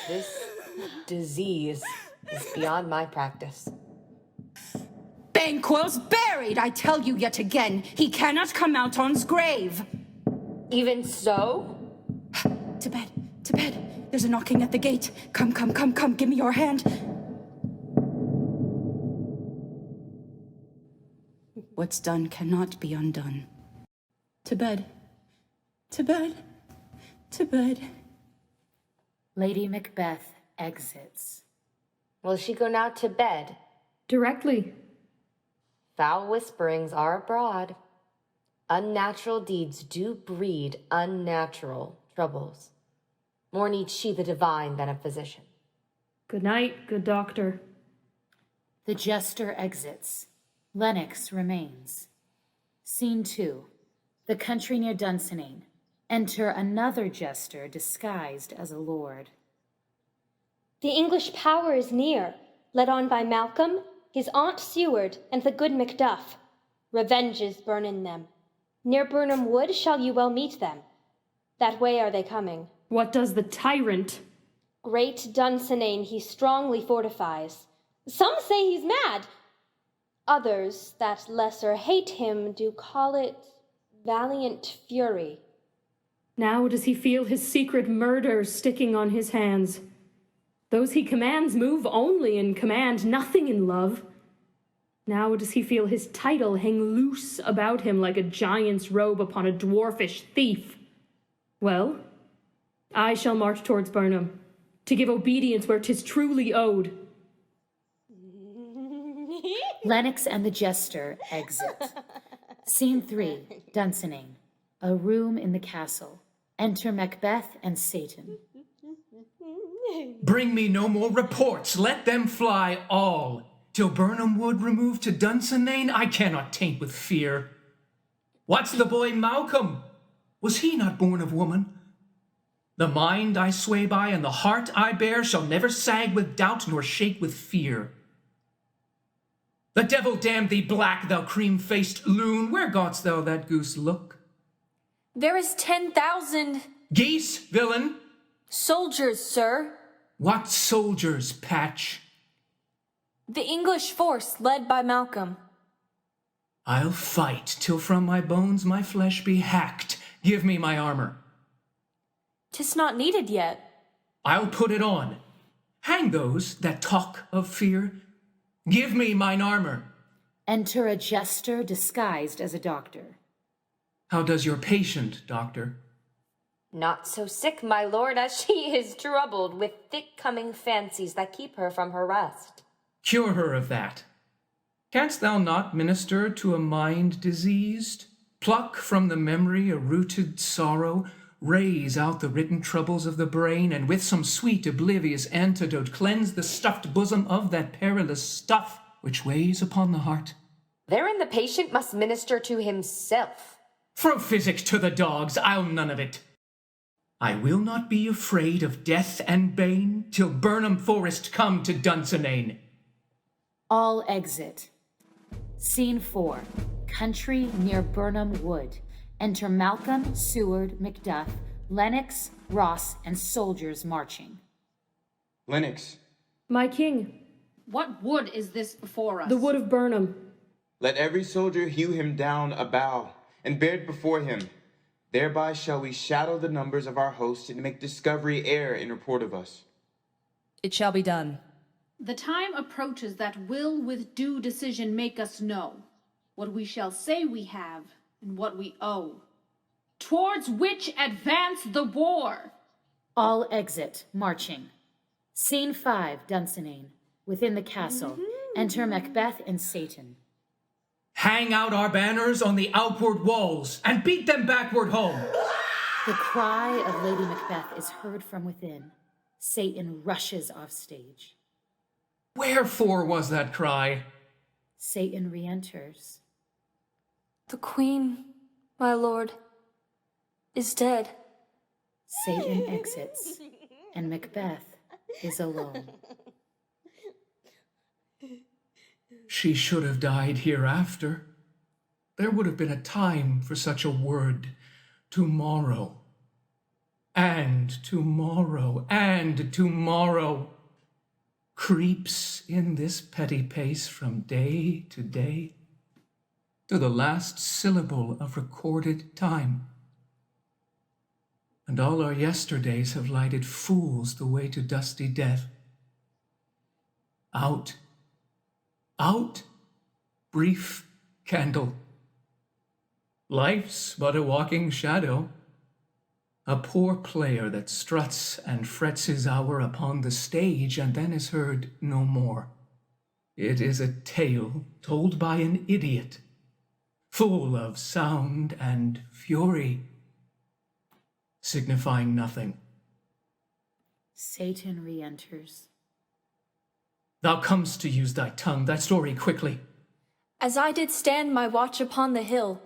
This disease is beyond my practice. Banquo's buried, I tell you yet again. He cannot come out on's grave. Even so? To bed, to bed. There's a knocking at the gate. Come, give me your hand. What's done cannot be undone. To bed, to bed, to bed. Lady Macbeth exits. Will she go now to bed? Directly. Foul whisperings are abroad. Unnatural deeds do breed unnatural troubles. More needs she the divine than a physician. Good night, good doctor. The jester exits. Lennox remains. Scene 2. The country near Dunsinane. Enter another jester disguised as a lord. The English power is near, led on by Malcolm, his aunt Seward, and the good Macduff. Revenges burn in them. Near Burnham Wood shall you well meet them. That way are they coming. What does the tyrant? Great Dunsinane he strongly fortifies. Some say he's mad. Others, that lesser hate him, do call it valiant fury. Now does he feel his secret murder sticking on his hands. Those he commands move only in command, nothing in love. Now does he feel his title hang loose about him like a giant's robe upon a dwarfish thief. Well, I shall march towards Burnham, to give obedience where 'tis truly owed. Lennox and the jester exit. Scene 3, Dunsinane. A room in the castle. Enter Macbeth and Satan. Bring me no more reports, let them fly all. till Burnham Wood removed to Dunsinane, I cannot taint with fear. What's the boy Malcolm? Was he not born of woman? The mind I sway by and the heart I bear shall never sag with doubt nor shake with fear. The devil damn thee black, thou cream-faced loon, where gott'st thou that goose look? There is 10,000... Geese, villain! Soldiers, sir. What soldiers, Patch? The English force led by Malcolm. I'll fight till from my bones my flesh be hacked. Give me my armor. 'Tis not needed yet. I'll put it on. Hang those that talk of fear. Give me mine armor. Enter a jester disguised as a doctor. How does your patient, doctor? Not so sick, my lord, as she is troubled with thick-coming fancies that keep her from her rest. Cure her of that. Canst thou not minister to a mind diseased? Pluck from the memory a rooted sorrow, raise out the written troubles of the brain, and with some sweet oblivious antidote cleanse the stuffed bosom of that perilous stuff which weighs upon the heart. Therein the patient must minister to himself. Throw physic to the dogs, I'll none of it. I will not be afraid of death and bane till Burnham Forest come to Dunsinane. All exit. Scene 4. Country near Burnham Wood. Enter Malcolm, Seward, Macduff, Lennox, Ross, and soldiers marching. Lennox. My king. What wood is this before us? The wood of Burnham. Let every soldier hew him down a bough, and bear it before him. Thereby shall we shadow the numbers of our host, and make discovery err in report of us. It shall be done. The time approaches that will with due decision make us know what we shall say we have and what we owe, towards which advance the war. All exit, marching. Scene 5, Dunsinane. Within the castle, enter Macbeth and Satan. Hang out our banners on the outward walls, and beat them backward home. The cry of Lady Macbeth is heard from within. Satan rushes off stage. Wherefore was that cry? Satan re-enters. The queen, my lord, is dead. Satan exits, and Macbeth is alone. She should have died hereafter. There would have been a time for such a word. Tomorrow. And tomorrow. And tomorrow. Creeps in this petty pace from day to day, to the last syllable of recorded time. And all our yesterdays have lighted fools the way to dusty death. Out, out, brief candle. Life's but a walking shadow, a poor player that struts and frets his hour upon the stage and then is heard no more. It is a tale told by an idiot, full of sound and fury, signifying nothing. Satan re-enters. Thou comest to use thy tongue, thy story quickly. As I did stand my watch upon the hill,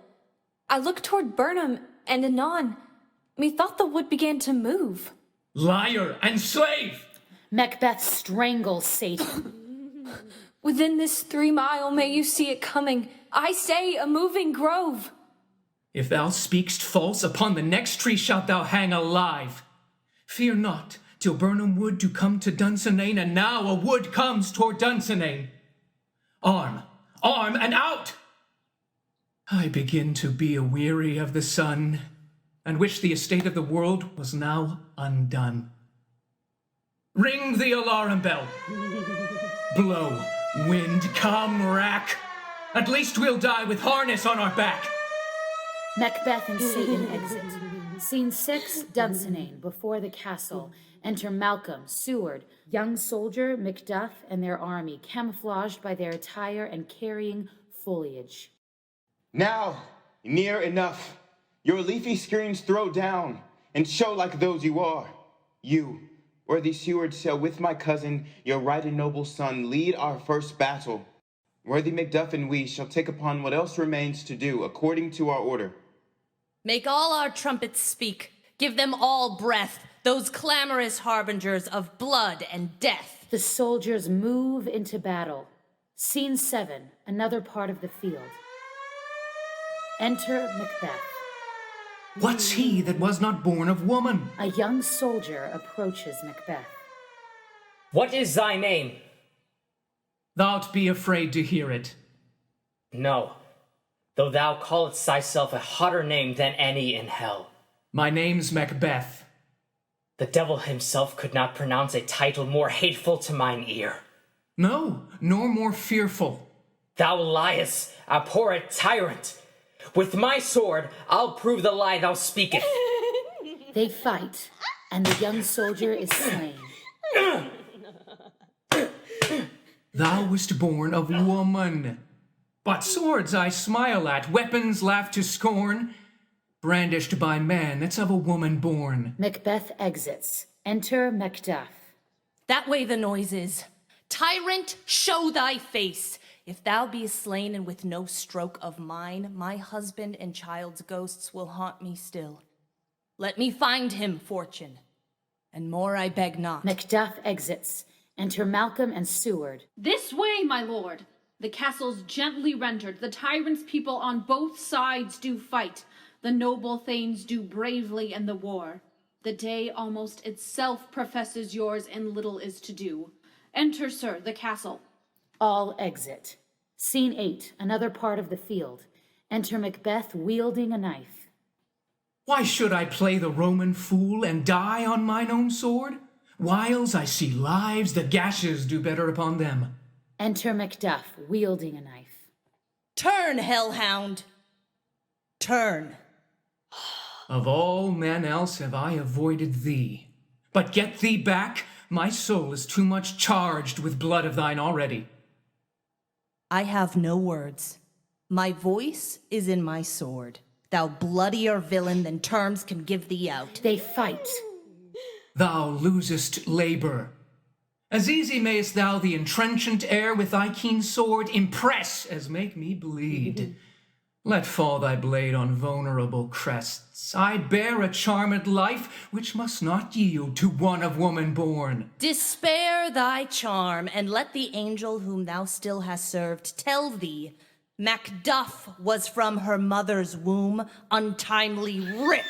I looked toward Burnham, and anon, methought the wood began to move. Liar and slave! Macbeth strangles Satan. Within this 3 mile may you see it coming. I say a moving grove. If thou speakst false, upon the next tree shalt thou hang alive. Fear not, till Burnham Wood do come to Dunsinane, and now a wood comes toward Dunsinane. Arm, arm, and out! I begin to be aweary of the sun, and wish the estate of the world was now undone. Ring the alarum bell. Blow, wind, come, rack. At least we'll die with harness on our back. Macbeth and Satan exit. Scene 6, Dunsinane, before the castle. Enter Malcolm, Seward, young soldier, Macduff, and their army, camouflaged by their attire and carrying foliage. Now, near enough. Your leafy screens throw down, and show like those you are. You, Worthy Seward shall with my cousin, your right and noble son, lead our first battle. Worthy Macduff and we shall take upon what else remains to do, according to our order. Make all our trumpets speak. Give them all breath, those clamorous harbingers of blood and death. The soldiers move into battle. Scene 7, another part of the field. Enter Macbeth. What's he that was not born of woman? A young soldier approaches Macbeth. What is thy name? Thou'lt be afraid to hear it. No, though thou callest thyself a hotter name than any in hell. My name's Macbeth. The devil himself could not pronounce a title more hateful to mine ear. No, nor more fearful. Thou liest, abhorred tyrant. With my sword, I'll prove the lie thou speakest. They fight, and the young soldier is slain. Thou wast born of woman. But swords I smile at, weapons laugh to scorn, brandished by man that's of a woman born. Macbeth exits. Enter Macduff. That way the noise is. Tyrant, show thy face. If thou be slain and with no stroke of mine, my husband and child's ghosts will haunt me still. Let me find him, fortune, and more I beg not. Macduff exits. Enter Malcolm and Seward. This way, my lord. The castle's gently rendered. The tyrant's people on both sides do fight. The noble thanes do bravely in the war. The day almost itself professes yours, and little is to do. Enter, sir, the castle. All exit. Scene 8, another part of the field. Enter Macbeth wielding a knife. Why should I play the Roman fool and die on mine own sword? Whiles I see lives, the gashes do better upon them. Enter Macduff wielding a knife. Turn, hellhound. Turn. Of all men else have I avoided thee. But get thee back, my soul is too much charged with blood of thine already. I have no words. My voice is in my sword. Thou bloodier villain than terms can give thee out. They fight. Thou losest labor. As easy mayst thou the entrenchant air with thy keen sword impress as make me bleed. Let fall thy blade on vulnerable crests. I bear a charmed life which must not yield to one of woman born. Despair thy charm, and let the angel whom thou still hast served tell thee, Macduff was from her mother's womb untimely ripped.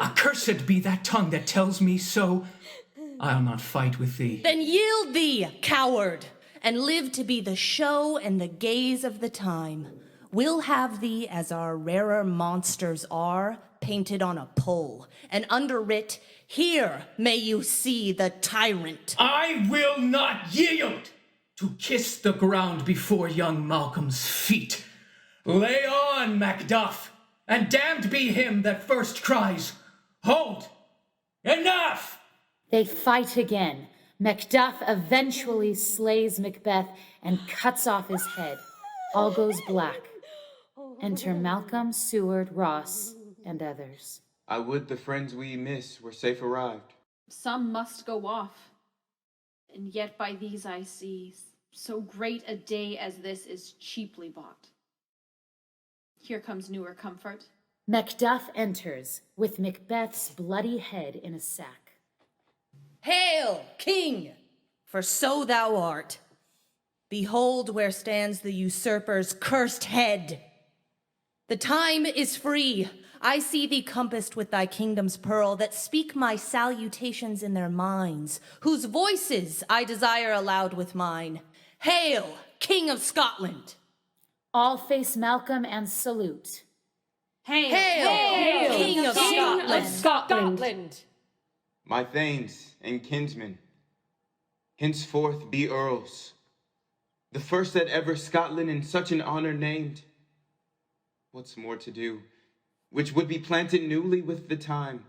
Accursed be that tongue that tells me so. I'll not fight with thee. Then yield thee, coward, and live to be the show and the gaze of the time. We'll have thee as our rarer monsters are, painted on a pole, and underwrit, here may you see the tyrant. I will not yield to kiss the ground before young Malcolm's feet. Lay on, Macduff, and damned be him that first cries, hold, enough! They fight again. Macduff eventually slays Macbeth and cuts off his head. All goes black. Enter Malcolm, Seward, Ross, and others. I would the friends we miss were safe arrived. Some must go off. And yet by these I see, so great a day as this is cheaply bought. Here comes newer comfort. Macduff enters, with Macbeth's bloody head in a sack. Hail, King, for so thou art. Behold where stands the usurper's cursed head. The time is free. I see thee compassed with thy kingdom's pearl, that speak my salutations in their minds, whose voices I desire aloud with mine. Hail, King of Scotland. All face Malcolm and salute. Hail, Hail, King of Scotland. My thanes and kinsmen, henceforth be earls, the first that ever Scotland in such an honor named. What's more to do, which would be planted newly with the time,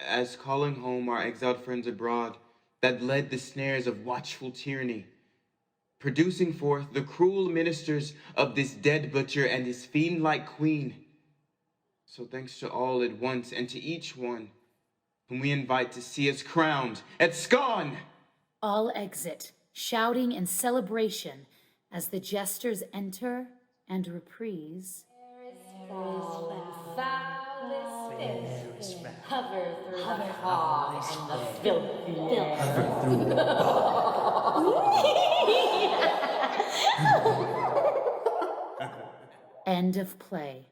as calling home our exiled friends abroad, that led the snares of watchful tyranny, producing forth the cruel ministers of this dead butcher and his fiend-like queen. So thanks to all at once, and to each one whom we invite to see us crowned at Scone. All exit, shouting in celebration as the jesters enter and reprise. Hover through the fog and the filthy air. Hover through the fog. End of play.